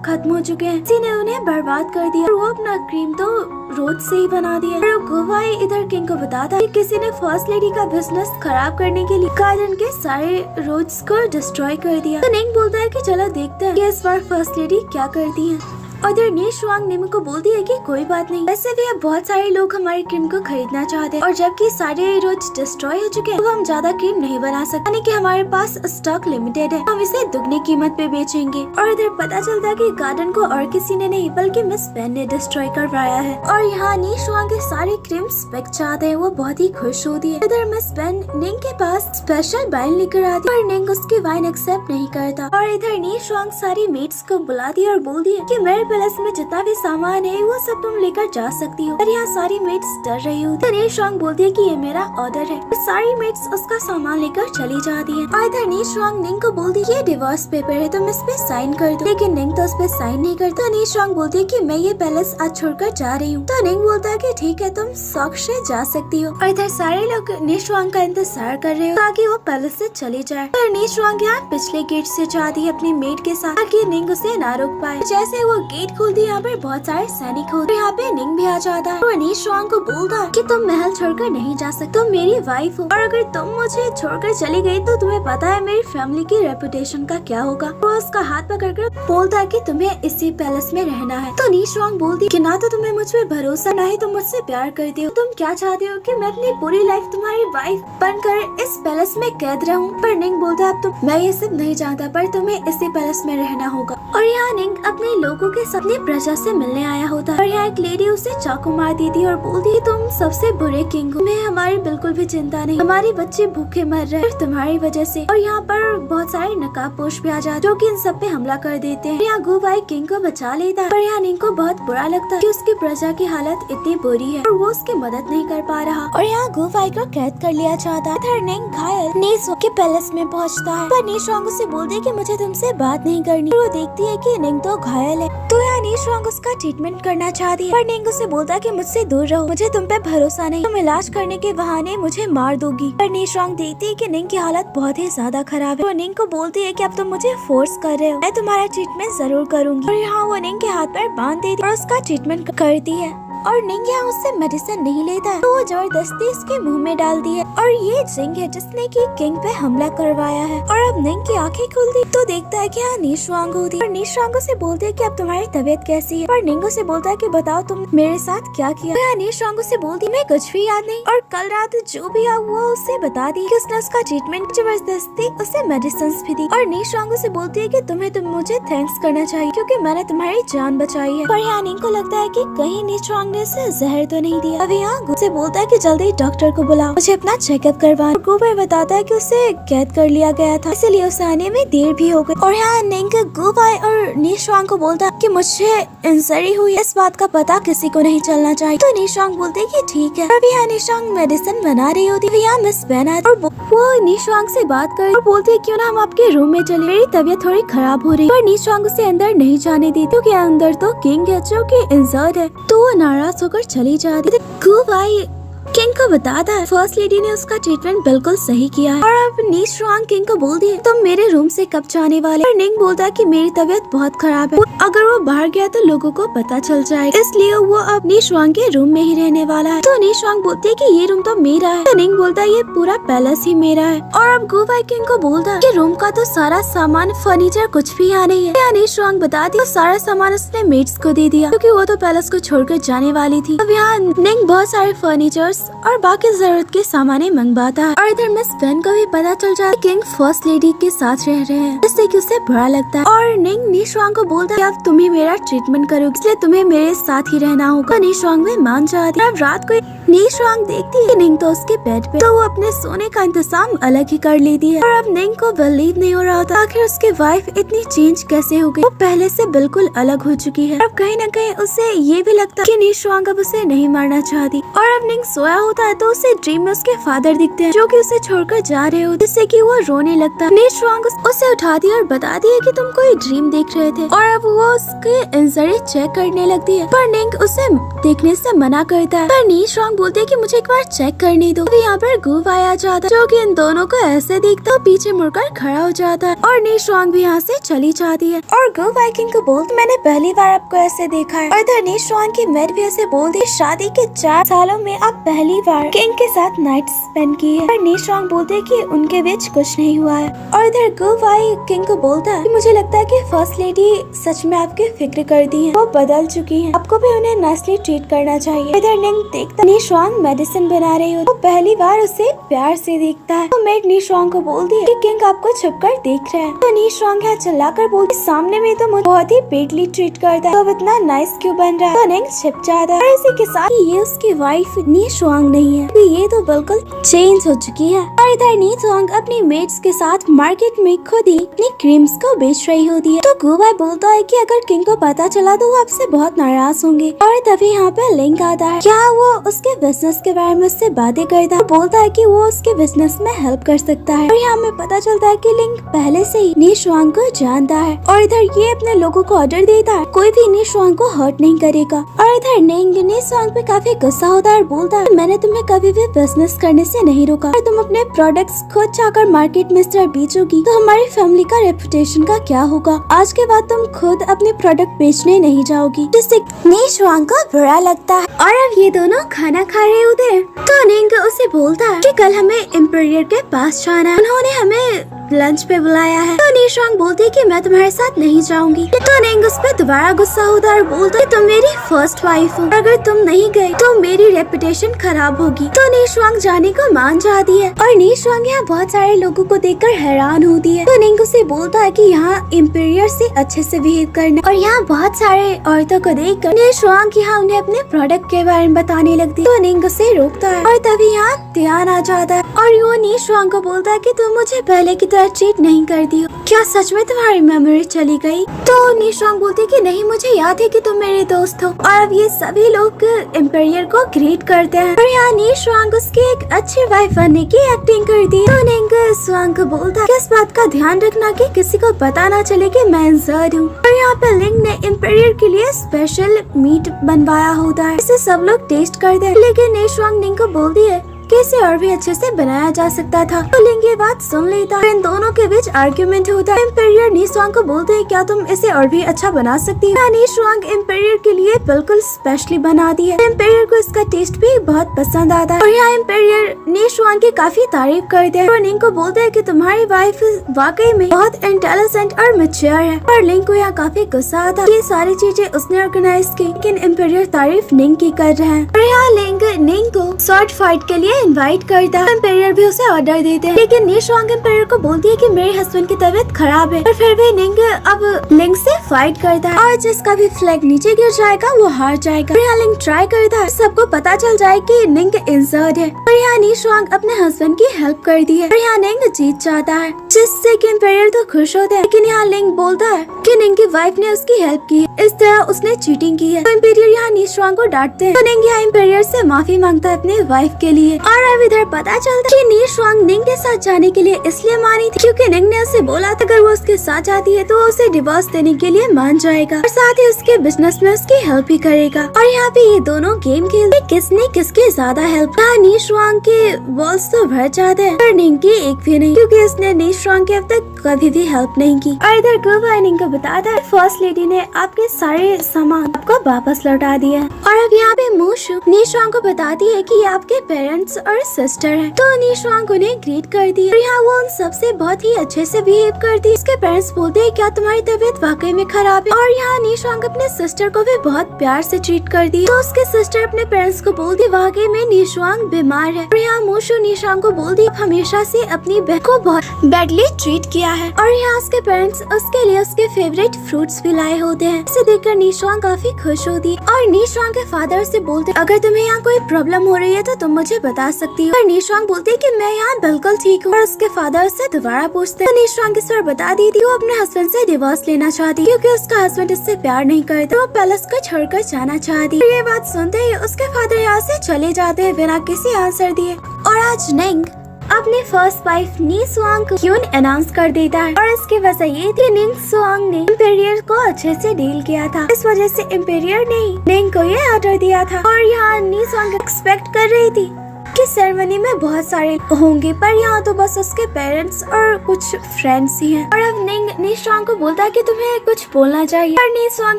S1: खत्म हो चुके हैं। किसी ने उन्हें बर्बाद कर दिया और वो अपना क्रीम तो रोज से ही बना दिया। और गुवाई इधर किंग को बताता है कि किसी ने फर्स्ट लेडी का बिजनेस खराब करने के लिए गार्डन के सारे रोड्स को डिस्ट्रॉय कर दिया। तो निंग बोलता है कि चलो देखते हैं कि इस बार फर्स्ट लेडी क्या करती है। और इधर नी शुआंग निमो को बोलती है कि कोई बात नहीं, वैसे भी अब बहुत सारे लोग हमारी क्रीम को खरीदना चाहते हैं और जबकि सारे रोज डिस्ट्रॉय हो चुके हैं तो हम ज्यादा क्रीम नहीं बना सकते, यानी कि हमारे पास स्टॉक लिमिटेड है। हम इसे दुगनी कीमत पे बेचेंगे। और इधर पता चलता है कि गार्डन को और किसी ने नहीं बल्कि मिस पेन ने डिस्ट्रॉय करवाया है। और यहाँ नी शुआंग के सारे क्रीम्स बिक जाते हैं। वो बहुत ही खुश होती है। इधर मिस पेन निंग के पास स्पेशल वाइन लेकर आती है और निंग उसकी वाइन एक्सेप्ट नहीं करता। और इधर नी शुआंग सारी मेट्स को बुलाती है और बोलती है कि मेरे पैलेस में जितना भी सामान है वो सब तुम लेकर जा सकती हो। और यहाँ सारी मेट्स डर रही होती है। नी शुआंग बोलती है कि ये मेरा ऑर्डर है। सारी मेट्स उसका सामान लेकर चली जाती है। और इधर नी शुआंग निंग को बोलती है ये डिवोर्स पेपर है, तुम इस पे साइन कर दो। लेकिन निंग तो उस पे साइन नहीं करता। नी शुआंग बोलती है कि मैं ये पैलेस आज छोड़कर जा रही हूँ। तो निंग बोलता है कि ठीक है, तुम शौक से जा सकती हो। और इधर सारे लोग नी शुआंग का इंतजार कर रहे हो ताकि वो पैलेस से चली जाए। पर नी शुआंग यहाँ पिछले गेट से जाती है अपनी मेड के साथ ताकि निंग उसे ना रोक पाए। जैसे वो गेट खोलती है यहाँ पर बहुत सारे सैनिक होते हैं। यहाँ पे निंग भी आ जाता है। वो नी शुआंग को बोलता है कि तुम महल छोड़कर नहीं जा सकते, तुम मेरी वाइफ हो और अगर तुम मुझे छोड़कर चली गई तो तुम्हें पता है मेरी फैमिली की रेपुटेशन का क्या होगा। वो उसका हाथ पकड़कर बोलता है कि तुम्हें इसी पैलेस में रहना है। तो नी शुआंग बोलती है कि ना तो तुम्हें मुझ पे भरोसा ना ही तुम मुझसे प्यार करते हो, तुम क्या चाहते हो कि मैं अपनी पूरी लाइफ तुम्हारी वाइफ बनकर इस पैलेस में कैद रहूं। पर निंग बोलता है तुम मैं ये सब नहीं चाहता, पर तुम्हें इसी पैलेस में रहना होगा। और यहाँ निंग अपने लोगों के साथ अपनी प्रजा से मिलने आया होता है। और यहाँ एक लेडी उसे चाकू मार देती है और बोलती है तुम सबसे बुरे किंग हो, तुम्हें हमारी बिल्कुल भी चिंता नहीं, हमारे बच्चे भूखे मर रहे हैं तुम्हारी वजह से। और यहाँ पर बहुत सारे नकाबपोश भी आ जाते जो कि इन सब पे हमला कर देते हैं। यहाँ गुवाई किंग को बचा लेता है। पर यहाँ निंग को बहुत बुरा लगता है कि उसकी प्रजा की हालत इतनी बुरी है और वो उसकी मदद नहीं कर पा रहा। और यहाँ गुवाई को कैद कर लिया जाता है। इधर निंग घायल नी शुआंग के पैलेस में पहुँचता है। पर नी शुआंग उसे बोलती है कि मुझे तुमसे बात नहीं करनी। वो देखती है कि निंग तो घायल है। तो यहाँ नी शुआंग उसका ट्रीटमेंट करना चाहती है। पर निंग उसे बोलता है कि मुझसे दूर रहो, मुझे तुम पे भरोसा नहीं, तुम इलाज करने के बहाने मुझे मार दोगी। पर नी शुआंग देखती है कि निंग की हालत बहुत ही ज्यादा खराब है। वो निंग को बोलती है कि अब तुम मुझे फोर्स कर रहे हो, मैं तुम्हारा ट्रीटमेंट जरूर करूंगी। और यहाँ वो निंग के हाथ पर बांध देती है और उसका ट्रीटमेंट करती है। और निंग यहाँ उससे मेडिसिन नहीं लेता है तो वो जबरदस्ती इसके मुंह में डालती है। और ये जिंग है जिसने की किंग पे हमला करवाया है। और अब निंग की आंखें खुलती तो देखता है कि यहाँ नी शुआंग होती है। और नी शुआंग से बोलते है कि अब तुम्हारी तबीयत कैसी है। और निंग से बोलता है कि बताओ तुम मेरे साथ क्या किया। तो यहाँ नी शुआंग से बोलती मैं कुछ भी याद नहीं और कल रात जो भी हुआ वो उससे बता दी कि उसने उसका ट्रीटमेंट जबरदस्ती उसे मेडिसिन भी दी। और नी शुआंग से बोलती है कि तुम्हें मुझे थैंक्स करना चाहिए क्योंकि मैंने तुम्हारी जान बचाई है। पर यहाँ निंग को लगता है कि कहीं नी शुआंग ने उसे जहर तो नहीं दिया। अभी यहाँ से बोलता है कि जल्दी डॉक्टर को बुलाओ, मुझे अपना चेकअप करवाना। गुवाई बताता है कि उसे कैद कर लिया गया था इसलिए उसे आने में देर भी हो गई। और यहाँ निंग गुवाई और नी शुआंग को बोलता है कि मुझे इंजरी हुई, इस बात का पता किसी को नहीं चलना चाहिए। तो नी शुआंग बोलते है कि ठीक है। अभी यहाँ नी शुआंग मेडिसिन बना रही होती है। यहाँ मिस पेन आती और वो नी शुआंग से बात कर और बोलती है क्यों ना हम आपके रूम में चले, मेरी तबीयत थोड़ी खराब हो रही है। पर नी शुआंग उसे अंदर नहीं जाने देती क्योंकि अंदर तो किंग है जो कि इंजर्ड है। तो वो नाराज होकर चली जाती है। गुवाई किंग को बताता है फर्स्ट लेडी ने उसका ट्रीटमेंट बिल्कुल सही किया है। और अब नी शुआंग किंग को बोलती है तुम मेरे रूम से कब जाने वाले। और निंग बोलता है कि मेरी तबीयत बहुत खराब है, अगर वो बाहर गया तो लोगों को पता चल जाएगा, इसलिए वो अब नी शुआंग के रूम में ही रहने वाला है। तो नी शुआंग बोलती है कि ये रूम तो मेरा है। तो निंग बोलता है ये पूरा पैलेस ही मेरा है। और अब गुवाई किंग को बोलता है कि रूम का तो सारा सामान फर्नीचर कुछ भी यहाँ नहीं है। नी शुआंग बताती है सारा सामान उसने मेड्स को दे दिया क्योंकि वो तो पैलेस को छोड़कर जाने वाली थी। अब यहाँ निंग बहुत सारे फर्नीचर्स और बाकी जरूरत के सामान मंगवाता है। और इधर मिस वेन को भी पता चल जाता है किंग फर्स्ट लेडी के साथ रह रहे हैं, जिससे कि उसे बुरा लगता है। और निंग नीशवांग को बोलता है अब तुम ही मेरा ट्रीटमेंट करोगे, इसलिए तुम्हें मेरे साथ ही रहना होगा। नीशवांग भी मान जाती है। अब रात को नीशवांग देखती है निंग तो उसके बेड पे, तो वो अपने सोने का इंतजाम अलग ही कर लेती है। और अब निंग को बिलीव नहीं हो रहा था आखिर उसकी वाइफ इतनी चेंज कैसे हो गई, वो पहले से बिल्कुल अलग हो चुकी है। अब कहीं न कहीं उसे ये भी लगता है कि नीशवांग अब उसे नहीं मारना चाहती। और अब निंग सोया होता है तो उसे ड्रीम में उसके फादर दिखते हैं, जो कि उसे छोड़कर जा रहे होते, जिससे कि वो रोने लगता है। नीशवांग उसे उठाती है और बताती है कि तुम कोई ड्रीम देख रहे थे। और अब वो उसके इंजरी चेक करने लगती है, पर निंग उसे देखने से मना करता है। पर नीशवांग बोलते है कि मुझे एक बार चेक करने दो। तो यहाँ पर गुव आया जाता है, जो कि इन दोनों को ऐसे देखता है, पीछे मुड़कर खड़ा हो जाता है। और नीशवांग भी यहाँ से चली जाती है। और गुव वाइकिंग को बोलते मैंने पहली बार आपको ऐसे देखा है। और इधर नीशवांग की मेड भी ऐसे बोलती है शादी के 4 सालों में आप पहली बार किंग के साथ नाइट स्पेंड की है। और नीशवांग बोलते है कि उनके बीच कुछ नहीं हुआ है। और इधर गुव वाई किंग को बोलता है कि मुझे लगता है कि फर्स्ट लेडी सच में आपकी फिक्र करती है, वो बदल चुकी है, आपको भी उन्हें नाइसली ट्रीट करना चाहिए। इधर निंग देखता नीशवांग मेडिसिन बना रही हो, वो पहली बार उसे प्यार से देखता है। तो मेड नीशवांग को बोलती है कि किंग आपको छुपकर देख रहे हैं। तो नीशवांग यहाँ चिल्लाकर बोलती सामने में तो मुझे बहुत ही बेडली ट्रीट करता है, तो अब इतना नाइस क्यों बन रहा है। तो निंग छिप जाता है। और इसी के साथ ये उसकी वाइफ नीशवांग नहीं है, तो ये तो बिल्कुल चेंज हो चुकी है। और इधर नीशवांग अपनी मेट्स के साथ मार्केट में खुद ही अपनी क्रीम्स को बेच रही होती है। तो गुवाई बोलता है कि अगर किंग को पता चला तो वो आपसे बहुत नाराज होंगे। और तभी यहाँ पे लिंक आता है, क्या वो उसके बिजनेस के बारे में उससे बातें करता है, बोलता है कि वो उसके बिजनेस में हेल्प कर सकता है। और यहाँ हमें पता चलता है कि लिंक पहले से ही नीशवांग को जानता है। और इधर ये अपने लोगों को ऑर्डर देता है कोई भी नीशवांग को हर्ट नहीं करेगा। और इधर निंग नीशवांग पे काफी गुस्सा होता है और बोलता है मैंने तुम्हें कभी भी बिजनेस करने से नहीं रोका, और तुम अपने प्रोडक्ट्स खुद जाकर मार्केट में इस तरह बेचोगी तो हमारी फैमिली का रेपुटेशन का क्या होगा। आज के बाद तुम खुद अपने प्रोडक्ट बेचने नहीं जाओगी, जिससे नीशवांग को बुरा लगता है। और अब ये दोनों खाना खा रहे होते हैं, तो निंग उसे बोलता है कि कल हमें एम्पायर के पास जाना है, उन्होंने हमें लंच पे बुलाया है। तो नीशवांग बोलती है कि मैं तुम्हारे साथ नहीं जाऊंगी। तो निंग उस पर दोबारा गुस्सा होता है और बोलता है तुम मेरी फर्स्ट वाइफ हो, अगर तुम नहीं गए तो मेरी रेपुटेशन खराब होगी। तो नीशवांग जाने को मान जाती है। और नीशवांग यहाँ बहुत सारे लोगों को देखकर हैरान होती है। तो निंग उसे बोलता है कि यहाँ एम्पायर से अच्छे से बिहेव करना। और यहाँ बहुत सारे औरतों को देखकर नीशवांग यहाँ उन्हें अपने प्रोडक्ट के बारे में बताने लगती है। तो निंग उसे रोकता है। और तभी यहाँ ध्यान आ जाता है और वो नीशवांग को बोलता है कि तुम मुझे पहले की तरह चीट नहीं करती हो, क्या सच में तुम्हारी मेमोरी चली गई। तो नीशवांग बोलती है कि नहीं, मुझे याद है कि तुम मेरे दोस्त हो। और अब ये सभी लोग एम्पायर को ग्रीट करते हैं। और यहाँ नीशवांग उसकी एक अच्छी वाइफ बनने की एक्टिंग करती है। तो नीशवांग को बोलता है इस बात का ध्यान रखना कि किसी को पता ना चले कि मैं इंजर्ड हूँ। और यहाँ पे लिंग ने एम्पायर के लिए स्पेशल मीट बनवाया होता है, इसे सब लोग टेस्ट करते हैं। लेकिन नीशवांग निंग को बोलती है कि इसे और भी अच्छे से बनाया जा सकता था। तो लिंग ये बात सुन लेता है। इन दोनों के बीच आर्ग्यूमेंट होता है। एम्पायर नीशवांग को बोलते हैं क्या तुम इसे और भी अच्छा बना सकती हो। नीशवांग एम्पायर के लिए बिल्कुल स्पेशली बनाती है। एम्पायर को इसका टेस्ट भी बहुत पसंद आता है। और यहाँ एम्पायर नीशवांग की काफी तारीफ करते हैं। और लिंग को बोलते हैं कि तुम्हारी वाइफ वाकई में बहुत इंटेलिजेंट और मैच्योर है। और लिंग को यहाँ काफी गुस्सा आता है। ये सारी चीजें उसने ऑर्गेनाइज की, लेकिन एम्पायर तारीफ निंग की कर रहे हैं। और यहाँ लिंग निंग को शॉर्ट फाइट के लिए इनवाइट करता है। एम्पायर भी उसे ऑर्डर देते हैं, लेकिन नीशवांग एम्पायर को बोलती है कि मेरे हस्बैंड की तबीयत खराब है। पर फिर भी निंग अब लिंग से फाइट करता है। और जिसका भी फ्लैग नीचे गिर जाएगा वो हार जाएगा। और यहाँ लिंग ट्राई करता है सबको पता चल जाए कि निंग इंजर्ड है। और यहाँ नीशवांग अपने हस्बैंड की हेल्प करती है। और यहाँ निंग जीत जाता है, जिससे कि एम्पायर तो खुश होते हैं। लेकिन यहाँ लिंग बोलता है कि निंग की वाइफ ने उसकी हेल्प की है, इस तरह उसने चीटिंग की है। तो एम्पायर यहाँ नीशवांग को डांटते हैं। तो निंग यहाँ एम्पायर से माफी मांगता है अपने वाइफ के लिए। और अब इधर पता चलता है कि नीशवांग निंग के साथ जाने के लिए इसलिए मानी थी क्योंकि निंग ने उसे बोला था अगर वो उसके साथ जाती है तो उसे डिवोर्स देने के लिए मान जाएगा और साथ ही उसके बिजनेस में उसकी हेल्प भी करेगा। और यहाँ पे ये दोनों गेम खेलते किसने किसकी ज्यादा हेल्प। यहाँ नीशवांग के बॉल्स तो भर जाते हैं पर निंग की एक भी नहीं, क्योंकि उसने नीशवांग की अब तक कभी भी हेल्प नहीं की। और इधर गुवाई निंग को बताता है फर्स्ट लेडी ने आपके सारे सामान आपको वापस लौटा दिया। और अब यहाँ पे मूशु नीशवांग को बताती है कि कि ये आपके पेरेंट्स और सिस्टर हैं। तो निशुआंग उन्हें ग्रीट कर दी और यहाँ वो उन सबसे बहुत ही अच्छे से बिहेव करती है। उसके पेरेंट्स बोलते हैं क्या तुम्हारी तबीयत वाकई में खराब है, और यहाँ निशुआंग अपने सिस्टर को भी बहुत प्यार से ट्रीट कर दी। तो उसके सिस्टर अपने पेरेंट्स को बोलती वाकई में निशुआंग बीमार है, और यहाँ मूशु निशुआंग को बोलती हमेशा से अपनी बहन को बहुत बैडली ट्रीट किया है, और यहाँ उसके पेरेंट्स उसके लिए उसके फेवरेट फ्रूट्स भी लाए होते हैं। इसे देखकर निशुआंग काफी खुश होती है और निशुआंग के फादर से बोलते अगर तुम्हें यहाँ कोई प्रॉब्लम हो रही है तो तुम मुझे बता सकती हो। और निशुआंग बोलती है कि मैं यहाँ बिल्कुल ठीक हूँ, और उसके फादर से दोबारा पूछते हैं। तो निशुआंग इस बार बता दी थी वो अपने हस्बैंड से डिवोर्स लेना चाहती क्योंकि उसका हस्बैंड इससे प्यार नहीं करता, वो पैलेस को छोड़कर जाना चाहती। ये बात सुनते ही उसके फादर यहाँ से चले जाते हैं बिना किसी आंसर दिए। और आज निंग अपने फर्स्ट वाइफ निशुआंग को क्यून अनाउंस कर देता है, और इसकी वजह ये थी निशुआंग ने इम्पेरियर को अच्छे से डील किया था। इस वजह से इम्पेरियर ने निंग को ये ऑर्डर दिया था, और यहाँ निशुआंग एक्सपेक्ट कर रही थी कि सेरेमनी में बहुत सारे होंगे, पर यहाँ तो बस उसके पेरेंट्स और कुछ फ्रेंड्स ही हैं। और अब निंग निशुआंग को बोलता है कि तुम्हें कुछ बोलना चाहिए, और निशुआंग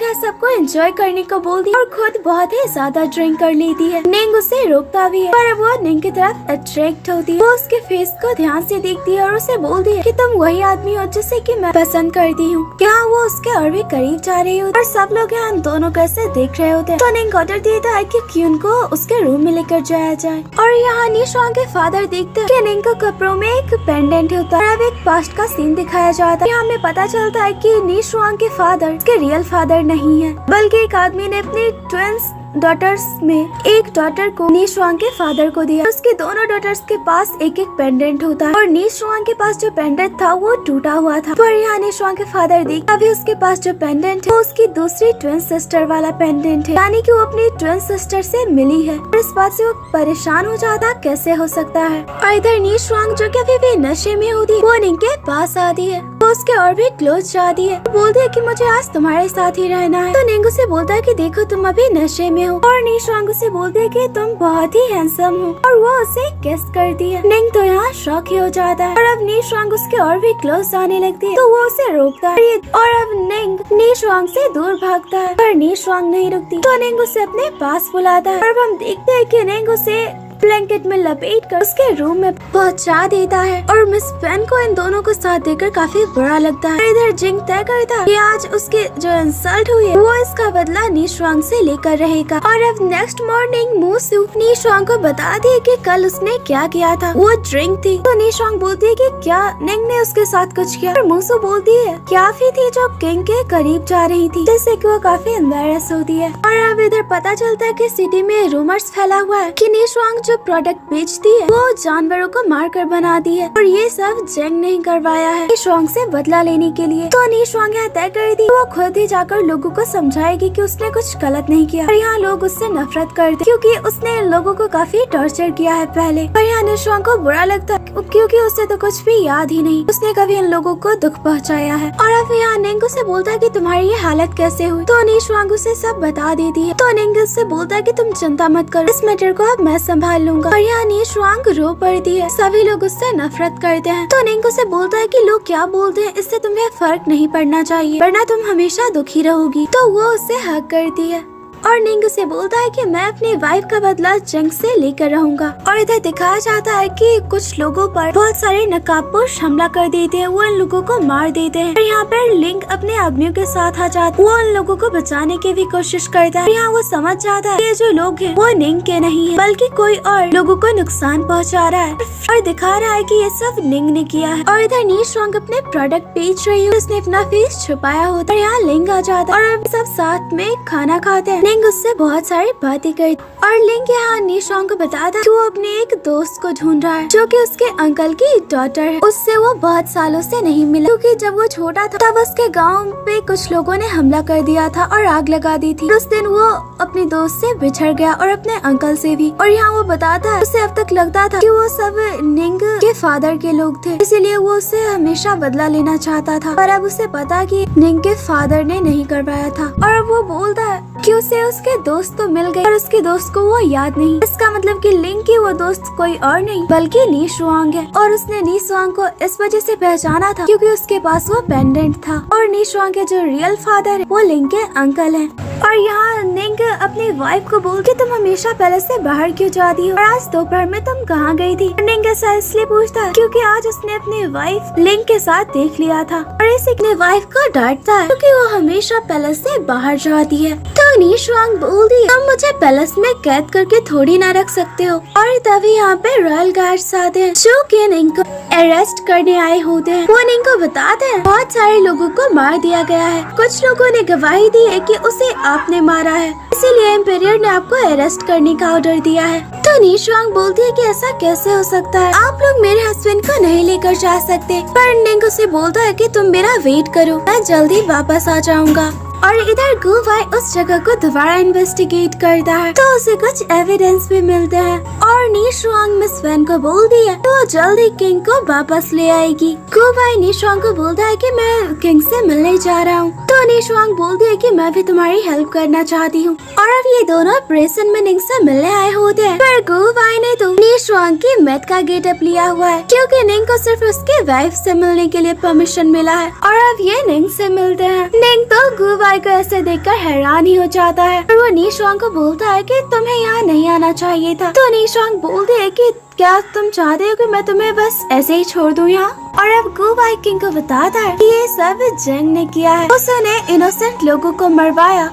S1: सबको एंजॉय करने को बोलती है और खुद बहुत ही ज्यादा ड्रिंक कर लेती है। निंग उसे रोकता भी है, पर वो निंग की तरफ अट्रैक्ट होती है। वो उसके फेस को ध्यान से देखती है और उसे बोलती है कि तुम वही आदमी हो जिसे कि मैं पसंद करती हूँ। यहाँ वो उसके और भी करीब जा रही होती है, और सब लोग यहाँ दोनों कैसे देख रहे होते हैं। तो निंग ऑर्डर देता है कि क्यून को उसके रूम में लेकर जाया जाए, और यहाँ निशुआंग के फादर देखते हैं कि निंग के कपड़ों में एक पेंडेंट होता है। अब एक पास्ट का सीन दिखाया जाता है। यहाँ हमें पता चलता है कि निशुआंग के फादर उसके रियल फादर नहीं है, बल्कि एक आदमी ने अपनी ट्विंस डॉटर्स में एक डॉटर को निशुआंग के फादर को दिया। उसके दोनों डॉटर्स के पास एक एक पेंडेंट होता है, और निशुआंग के पास जो पेंडेंट था वो टूटा हुआ था। पर यहाँ निशुआंग के फादर देखा अभी उसके पास जो पेंडेंट है वो उसकी दूसरी ट्विन सिस्टर वाला पेंडेंट है, यानी कि वो अपनी ट्विन सिस्टर से मिली है। और इस बात से वो परेशान हो जाता कैसे हो सकता है। और इधर निशुआंग जो कि अभी भी नशे में होती वो निंग के पास आती है, वो उसके और भी क्लोज जाती है, बोलती है कि मुझे आज तुम्हारे साथ ही रहना है। तो निंग उसे बोलता है कि देखो तुम अभी नशे में हो, और निशुआंग उसे बोलती है कि तुम बहुत ही हैंडसम हो, और वो उसे किस करती है। निंग तो यहाँ शॉक ही हो जाता है, और अब निशुआंग उसके और भी क्लोज आने लगती है, तो वो उसे रोकता है, और अब निंग निशुआंग से दूर भागता है, पर निशुआंग नहीं रुकती। तो निंग उसे अपने पास बुलाता है, और अब हम देखते हैं कि निंग उसे ब्लैंकेट में लपेट कर उसके रूम में पहुंचा देता है, और मिस पेन को इन दोनों को साथ देकर काफी बुरा लगता है। इधर जिंग तय करता है कि आज उसके जो इंसल्ट हुई है वो इसका बदला निशुआंग से लेकर रहेगा। और अब नेक्स्ट मॉर्निंग मूसू निशुआंग को बताती है कि कल उसने क्या किया था, वो ड्रिंक थी। तो निशुआंग बोलती है कि क्या निंग ने उसके साथ कुछ किया, और मूसू बोलती है कैफी थी जो किंग के करीब जा रही थी, जिससे कि वो काफी एम्बैरेस होती है। और अब इधर पता चलता है कि सिटी में रूमर्स फैला हुआ है कि निशुआंग जो प्रोडक्ट बेचती है वो जानवरों को मारकर बनाती है, और ये सब जिंग ने करवाया है निशुआंग से बदला लेने के लिए। तो निशुआंग यहाँ तय कर दी वो खुद ही जाकर लोगों को समझाएगी कि उसने कुछ गलत नहीं किया, और यहाँ लोग उससे नफरत करते क्योंकि उसने लोगों को काफी टॉर्चर किया है पहले। पर यहाँ निशुआंग को बुरा लगता है क्योंकि उसे तो कुछ भी याद ही नहीं, उसने कभी इन लोगों को दुख पहुँचाया है। और अब यहाँ निंग उसे बोलता है कि तुम्हारी ये हालत कैसे हुई, तो निशुआंग उसे सब बता देती है। तो निंग उससे बोलता है कि तुम चिंता मत करो, इस मैटर को अब मैं संभाल लूंगा। और यहाँ निशुआंग रो पड़ती है, सभी लोग उससे नफरत करते हैं। तो निंग उसे बोलता है कि लोग क्या बोलते हैं इससे तुम्हें फर्क नहीं पड़ना चाहिए, वरना तुम हमेशा दुखी रहोगी। तो वो उसे हक करती है, और निंग उसे बोलता है कि मैं अपनी वाइफ का बदला जिंग से लेकर रहूंगा। और इधर दिखाया जाता है कि कुछ लोगों पर बहुत सारे नकाबपोश हमला कर देते हैं, वो इन लोगों को मार देते हैं। और यहाँ पर लिंग अपने आदमियों के साथ आ जाता है, वो इन लोगों को बचाने की भी कोशिश करता है। यहाँ वो समझ जाता है कि ये जो लोग हैं वो निंग के नहीं है, बल्कि कोई और लोगों को नुकसान पहुँचा रहा है, और दिखा रहा है कि ये सब निंग ने किया है। और इधर निशुआंग अपने प्रोडक्ट बेच रही है, उसने अपना फेस छुपाया होता है। यहाँ लिंग आ जाता है, और सब साथ में खाना खाते हैं। लिंग उससे बहुत सारी बातें करती, और लिंग यहाँ निशुआंग को बताता है कि वो अपने एक दोस्त को ढूंढ रहा है जो कि उसके अंकल की डॉटर है। उससे वो बहुत सालों से नहीं मिला क्योंकि जब वो छोटा था तब उसके गांव पे कुछ लोगों ने हमला कर दिया था और आग लगा दी थी। उस दिन वो अपने दोस्त से बिछड़ गया और अपने अंकल से भी। और यहाँ वो बताता है उसे अब तक लगता था कि वो सब निंग के फादर के लोग थे, इसीलिए वो उससे हमेशा बदला लेना चाहता था। पर अब उसे पता कि निंग के फादर ने नहीं करवाया था। और अब वो बोलता है कि उसे उसके दोस्त तो मिल गए और उसके दोस्त को वो याद नहीं। इसका मतलब कि लिंग की वो दोस्त कोई और नहीं बल्कि नी शुआंग है और उसने नी शुआंग को इस वजह से पहचाना था क्योंकि उसके पास वो पेंडेंट था। और नी शुआंग के जो रियल फादर है वो लिंग के अंकल हैं। और यहाँ निंग अपनी वाइफ को बोल के तुम हमेशा पैलेस से बाहर क्यों जाती हो और आज दोपहर में तुम कहाँ गई थी। निंग ऐसा इसलिए पूछता है क्योंकि आज उसने अपनी वाइफ लिंग के साथ देख लिया था और इसे अपनी वाइफ को डांटता है क्योंकि वो हमेशा पैलेस से बाहर जाती है। तो नी शुआंग बोलती है तुम मुझे पैलेस में कैद करके थोड़ी ना रख सकते हो। और तभी यहाँ पे रॉयल गार्ड्स आते हैं जो कि निंग को अरेस्ट करने आए होते हैं। वो निंग को बताते हैं बहुत सारे लोगों को मार दिया गया है। कुछ लोगों ने गवाही दी है कि उसे आपने मारा है, इसीलिए एम्पेरियर ने आपको अरेस्ट करने का ऑर्डर दिया है। तो नी शुआंग बोलती है कि ऐसा कैसे हो सकता है, आप लोग मेरे हस्बैंड को नहीं लेकर जा सकते। पर निंग उसे बोलता है कि तुम मेरा वेट करो, मैं जल्दी वापस आ जाऊंगा। और इधर गु वाई उस जगह को दोबारा इन्वेस्टिगेट करता है तो उसे कुछ एविडेंस भी मिलते हैं। और नी शुआंग मिस वैन को बोलती है तो जल्दी किंग को वापस ले आएगी। गु वाई नी शुआंग को बोलता है कि मैं किंग से मिलने जा रहा हूँ। तो नी शुआंग बोलती है कि मैं भी तुम्हारी हेल्प करना चाहती हूँ। और अब ये दोनों प्रेसन में निंग से मिलने आए होते हैं। पर गु वाई ने तो नी शुआंग की मेट का गेटअप लिया हुआ है क्योंकि निंग को सिर्फ उसके वाइफ से मिलने के लिए परमिशन मिला है। और अब ये निंग से मिलते हैं। निंग तो गु वाई को ऐसे देखकर हैरान ही हो जाता है और वो नी शुआंग को बोलता है कि तुम्हें यहाँ नहीं आना चाहिए था। तो नी शुआंग बोलती है कि क्या तुम चाहते हो कि मैं तुम्हें बस ऐसे ही छोड़ दूँ यहाँ। और अब गु वाई किंग को बताता है कि ये सब जंग ने किया है, उसने इनोसेंट लोगों को मरवाया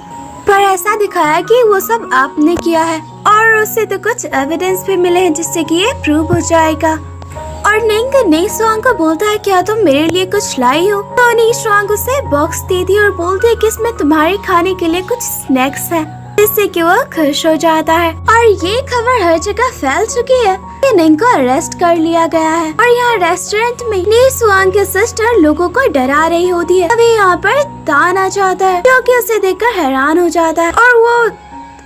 S1: पर ऐसा दिखाया कि वो सब आपने किया है। और उससे तो कुछ एविडेंस भी मिले हैं जिससे कि ये प्रूव हो जाएगा। और निंग नी शुआंग को बोलता है क्या तुम मेरे लिए कुछ लाई हो। तो नी शुआंग उसे बॉक्स देती है और बोलती है कि इसमें तुम्हारे खाने के लिए कुछ स्नैक्स है, जिससे कि वो खुश हो जाता है। और ये खबर हर जगह फैल चुकी है कि निंग को अरेस्ट कर लिया गया है। और यहाँ रेस्टोरेंट में नी शुआंग की सिस्टर लोगों को डरा रही होती है। अभी यहाँ पर तान आ जाता है क्योंकि उसे देखकर हैरान हो जाता है और वो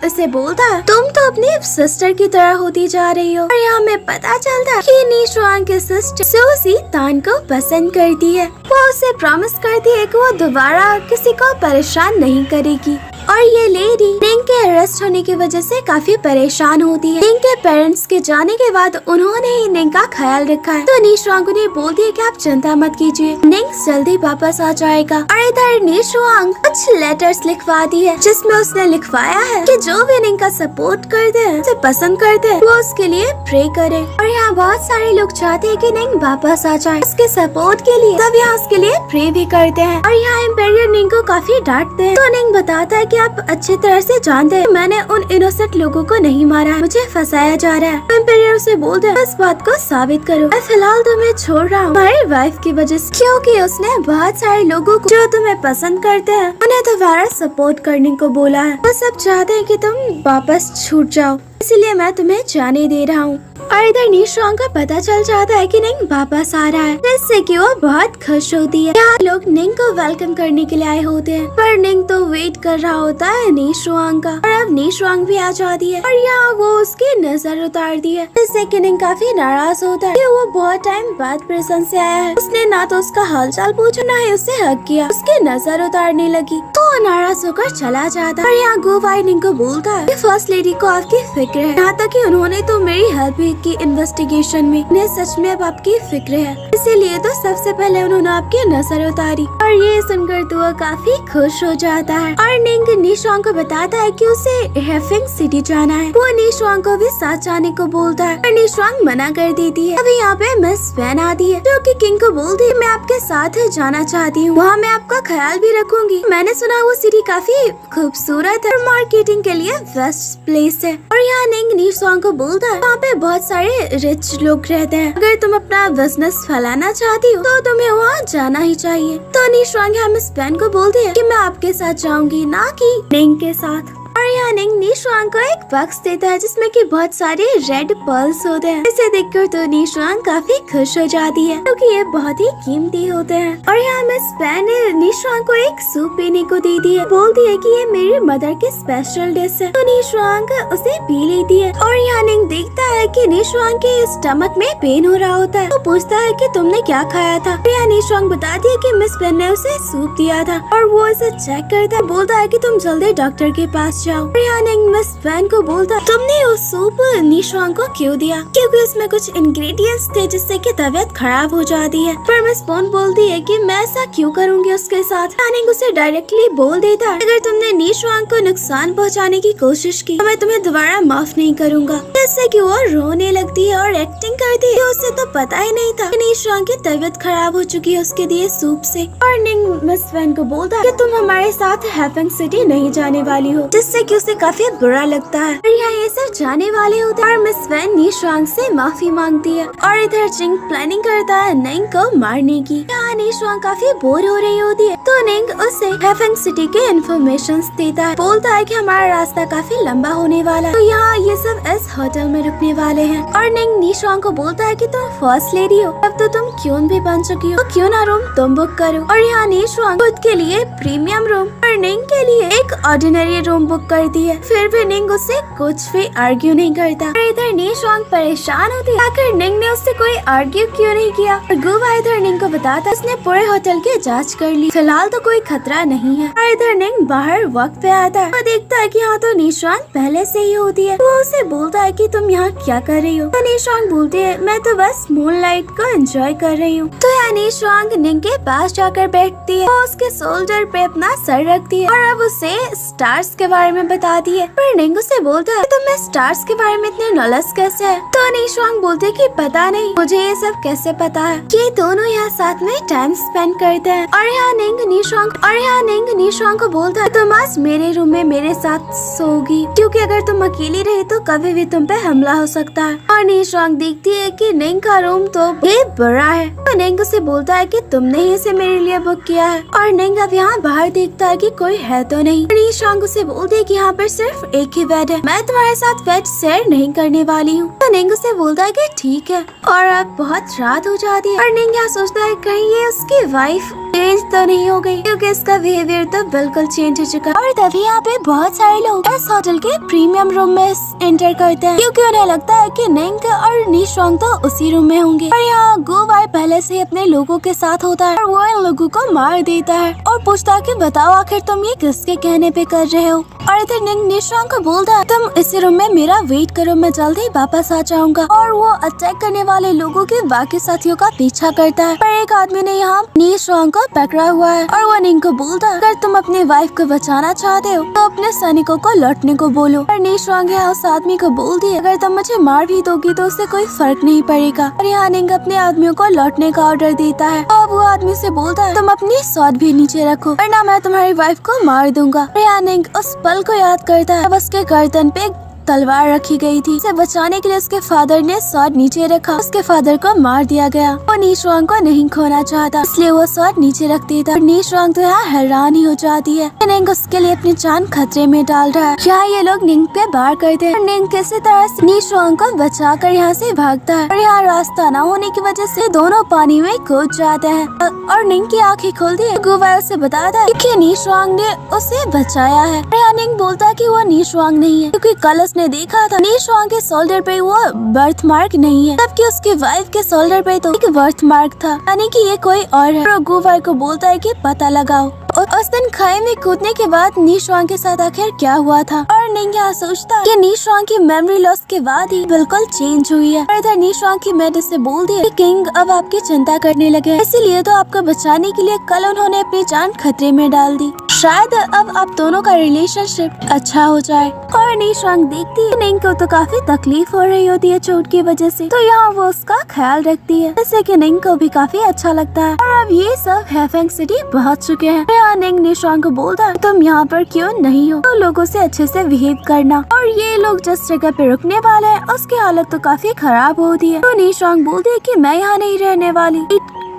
S1: उसे बोलता है तुम तो अपनी सिस्टर की तरह होती जा रही हो। और यहाँ में पता चलता है कि नी शुआंग की सिस्टर सूजी तान को पसंद करती है। वो उसे प्रॉमिस करती है कि वो दोबारा किसी को परेशान नहीं करेगी। और ये लेडी निंग के अरेस्ट होने की वजह से काफी परेशान होती है। निंग के पेरेंट्स के जाने के बाद उन्होंने ही निंग का ख्याल रखा है। तो नी शुआंग उन्हें बोलती है कि आप चिंता मत कीजिए, निंग जल्दी वापस आ जाएगा। और इधर नी शुआंग कुछ लेटर्स लिखवाती है जिसमें उसने लिखवाया है कि जो भी निंग का सपोर्ट करते हैं, उसे पसंद करते हैं, वो उसके लिए प्रे करे। और यहाँ बहुत सारे लोग चाहते हैं कि निंग वापस आ जाए उसके सपोर्ट के लिए, तब यहाँ उसके लिए प्रे भी करते हैं। और यहाँ एम्पेरियर निंग को काफी डांटते हैं। तो निंग बताता है कि आप अच्छी तरह से जानते हैं मैंने उन इनोसेंट लोगों को नहीं मारा है, मुझे फंसाया जा रहा है। एम्पेरियर उसे बोलते हैं इस बात को साबित करो। मैं फिलहाल तुम्हें छोड़ रहा हूँ तुम्हारी वाइफ की वजह से, क्योंकि उसने बहुत सारे लोगों को जो तुम्हें पसंद करते हैं उन्हें तुम्हारा सपोर्ट करने को बोला है। वो सब चाहते हैं कि तुम वापस छूट जाओ, इसलिए मैं तुम्हें जाने दे रहा हूँ। और इधर नी शुआंग को पता चल जाता है कि निंग वापस आ रहा है, जिससे कि वो बहुत खुश होती है। यहाँ लोग निंग को वेलकम करने के लिए आए होते हैं पर निंग तो वेट कर रहा होता है नी शुआंग का। और अब नी शुआंग भी आ जाती है और यहाँ वो उसकी नजर उतारती है, जिससे कि निंग काफी नाराज होता है कि वो बहुत टाइम बाद प्रेसन से आया है। उसने ना तो उसका हालचाल पूछा ना ही उसे हक किया, उसकी नजर उतारने लगी तो नाराज होकर चला जाता है। और यहाँ गु वाई निंग को बोलता है कि फर्स्ट लेडी को आपकी फिक्र है, यहाँ तक कि उन्होंने तो मेरी हेल्प भी की इन्वेस्टिगेशन में, उन्हें सच में अब आपकी फिक्र है, इसीलिए तो सबसे पहले उन्होंने आपकी नजर उतारी। और ये सुनकर तो वो काफी खुश हो जाता है। और निंग नी शुआंग को बताता है कि उसे हेफिंग सिटी जाना है। वो नी शुआंग को भी साथ जाने को बोलता है और नी शुआंग मना कर देती है। अभी यहाँ पे मिस वैन आती है जो कि किंग को बोलती है मैं आपके साथ ही जाना चाहती हूँ, वहाँ मैं आपका ख्याल भी रखूंगी। मैंने सुना वो सिटी काफी खूबसूरत है और मार्केटिंग के लिए बेस्ट प्लेस है। और यहाँ निंग नी शुआंग को बोलता है वहाँ पे बहुत सारे रिच लोग रहते हैं, अगर तुम अपना बिजनेस फैलाना चाहती हो तो तुम्हें वहाँ जाना ही चाहिए। तो नी शुआंग मिस वैन को बोलती है कि मैं आपके साथ जाऊंगी, ना कि निंग के साथ। और यहाँ निंग निशुआंग को एक बॉक्स देता है जिसमें कि बहुत सारे रेड पर्ल्स होते हैं। इसे देखकर तो निशुआंग काफी खुश हो जाती है क्योंकि ये बहुत ही कीमती होते हैं। और यहाँ मिस पेन ने निशुआंग को एक सूप पीने को दे दी है, बोलती है कि ये मेरी मदर की स्पेशल डिश है। तो निशुआंग उसे पी लेती है और यहाँ निंग देखता है कि निशुआंग के स्टमक में पेन हो रहा होता है। तो पूछता है कि तुमने क्या खाया था। यहाँ निशुआंग बताती है कि मिस पेन ने उसे सूप दिया था और वो इसे चेक करता है, बोलता है कि तुम जल्दी डॉक्टर के पास जाओ। और यहाँ निंग मिस पेन को बोलता है तुमने वो सूप निशुआंग को क्यों दिया, क्योंकि उसमें कुछ इंग्रेडिएंट्स थे जिससे कि तबीयत खराब हो जाती है। पर मिस पेन बोलती है कि मैं ऐसा क्यों करूँगी उसके साथ। निंग उसे डायरेक्टली बोल देता है अगर तुमने निशुआंग को नुकसान पहुँचाने की कोशिश की तो मैं तुम्हें दोबारा माफ नहीं करूँगा। जैसे कि वो रोने लगती है और एक्टिंग करती है। उसे तो पता ही नहीं था कि निशुआंग की तबीयत खराब हो चुकी है उसके दिए सूप से। और निंग मिस पेन को बोलता है कि तुम हमारे साथ हैफेंग सिटी नहीं जाने वाली हो, जिससे कि उसे काफी बुरा लगता है। और यहाँ ये सब जाने वाले होते हैं और मिस पेन निशुआंग से माफी मांगती है और इधर जिंग प्लानिंग करता है निंग को मारने की। यहाँ निशुआंग काफी बोर हो रही होती है तो निंग उसे हैफेंग सिटी के इन्फॉर्मेशन देता है, बोलता है कि हमारा रास्ता काफी लंबा होने वाला है तो यहाँ ये सब इस होटल में रुकने वाले हैं। और निंग निशुआंग को बोलता है कि तुम फर्स्ट लेडी हो, अब तो तुम क्यों भी बन चुकी हो, तो क्यों ना रूम तुम बुक करो। और यहाँ निशुआंग खुद के लिए प्रीमियम रूम और निंग के लिए एक ऑर्डिनरी रूम बुक करती है। फिर भी निंग उससे कुछ भी आर्ग्यू नहीं करता। और इधर निशुआंग परेशान होती है आखिर निंग ने उससे कोई आर्ग्यू क्यों नहीं किया। और गुवा इधर निंग को बताता उसने पूरे होटल की जांच कर ली, फिलहाल तो कोई खतरा नहीं है। और इधर निंग बाहर वक्त पे आता है और देखता है कि यहाँ तो निशुआंग पहले से ही होती है। वो उसे बोलता है कि तुम यहाँ क्या कर रही हो। तो निशुआंग बोलती है मैं तो बस मूनलाइट को एंजॉय कर रही हूँ। तो यहाँ निशुआंग निंग के पास जाकर बैठती है, वो उसके शोल्डर पे अपना सर रखती है और अब उसे स्टार्स के बारे में बताती है। पर निंग उसे बोलता है तुम्हें स्टार्स के बारे में इतने नॉलेज कैसे है। तो निशुआंग बोलते है कि पता नहीं मुझे ये सब कैसे पता है। ये दोनों यहाँ साथ में टाइम स्पेंड करते हैं। और यहाँ निंग निशुआंग को बोलता है तुम आज मेरे रूम में मेरे साथ सोगी, क्योंकि अगर तुम अकेली रहे तो कभी भी तुम पे हमला हो सकता है। और निशुआंग देखती है कि निंग का रूम तो ये बड़ा है। तो निंग उसे बोलता है कि तुमने ही इसे मेरे लिए बुक किया है। और निंग अब यहाँ बाहर देखता है कि कोई है तो नहीं। निशुआंग उसे बोलती है कि यहाँ पर सिर्फ एक ही बेड है, मैं तुम्हारे साथ बेड शेयर नहीं करने वाली हूँ। तो निंग उसे बोलता है कि ठीक है। और अब बहुत रात हो जाती है और निंग यहाँ सोचता है कहीं ये उसकी वाइफ चेंज तो नहीं हो गई, क्योंकि इसका बिहेवियर तो बिल्कुल चेंज हो चुका। और तभी यहाँ पे बहुत सारे लोग इस होटल के प्रीमियम रूम में एंटर करते हैं, क्योंकि उन्हें लगता है कि निंग और निशुआंग तो उसी रूम में होंगे। और यहाँ गुवाई पहले से अपने लोगों के साथ होता है और वो इन लोगों को मार देता है और पूछता है कि बताओ आखिर तुम ये किसके कहने पे कर रहे हो। और इधर निंग निशुआंग को बोलता है तुम इस रूम में मेरा वेट करो, मैं जल्दी वापस आ जाऊंगा। और वो अटैक करने वाले लोगों के बाकी साथियों का पीछा करता है। पर एक आदमी ने यहाँ निशुआंग को पकड़ा हुआ है और वो निंग को बोलता है अगर तुम अपने वाइफ को बचाना चाहते हो तो अपने सैनिकों को लौटने को बोलो। और निशुआंग यहाँ उस आदमी को बोलती है अगर तुम मुझे मार भी दोगी तो उससे कोई फर्क नहीं पड़ेगा। और यहाँ निंग अपने आदमियों को लौटने का ऑर्डर देता है। अब वो आदमी से बोलता है तुम अपनी सॉर्ड भी नीचे रखो वरना मैं तुम्हारी वाइफ को मार दूंगा। और यहाँ निंग उस पल को याद करता है, अब उसके गर्दन पे तलवार रखी गई थी। उसे बचाने के लिए उसके फादर ने स्वॉर्ड नीचे रखा, उसके फादर को मार दिया गया। वो निशुआंग को नहीं खोना चाहता, इसलिए वो स्वॉर्ड नीचे रख देता। निशुआंग तो यहाँ हैरान ही हो जाती है, निंग उसके लिए अपनी जान खतरे में डाल रहा है। यहाँ ये लोग निंग पे वार करते हैं। निंग किसी तरह से निशुआंग को बचाकर यहाँ से भागता है और यहाँ रास्ता न होने की वजह से दोनों पानी में कूद जाते हैं। और निंग की आँखें खुलती है, गुवा उसे बताता है कि निशुआंग ने उसे बचाया है। यहाँ निंग बोलता है कि वो निशुआंग नहीं है, क्योंकि कल उसने देखा था निशुआंग के शोल्डर पे वो बर्थ मार्क नहीं है, जबकि उसके वाइफ के शोल्डर पे तो एक बर्थ मार्क था, यानी कि ये कोई और है। और गुवा को बोलता है कि पता लगाओ। और उस दिन खाई में कूदने के बाद निशुआंग के साथ आखिर क्या हुआ था। और निंग यहाँ सोचता कि निशुआंग की मेमोरी लॉस के बाद ही बिल्कुल चेंज हुई है। और इधर निशुआंग की मेड से बोल दिया कि किंग अब आपकी चिंता करने लगे, इसीलिए तो आपको बचाने के लिए कल उन्होंने अपनी जान खतरे में डाल दी। शायद अब आप दोनों का रिलेशनशिप अच्छा हो जाए। और निशुआंग देखती है निंग को तो काफी तकलीफ हो रही होती है चोट की वजह से, तो यहाँ वो उसका ख्याल रखती है, जिससे कि निंग को भी काफी अच्छा लगता है। और अब ये सब हैफेंग सिटी पहुँच चुके हैं। यहाँ निंग निशुआंग को बोलता है तुम यहाँ पर क्यों नहीं हो, तो लोगों से अच्छे से बिहेव करना। और ये लोग जिस जगह पे रुकने वाले हैं उसकी हालत तो काफी खराब होती है। तो निशुआंग बोलती है कि मैं यहाँ नहीं रहने वाली।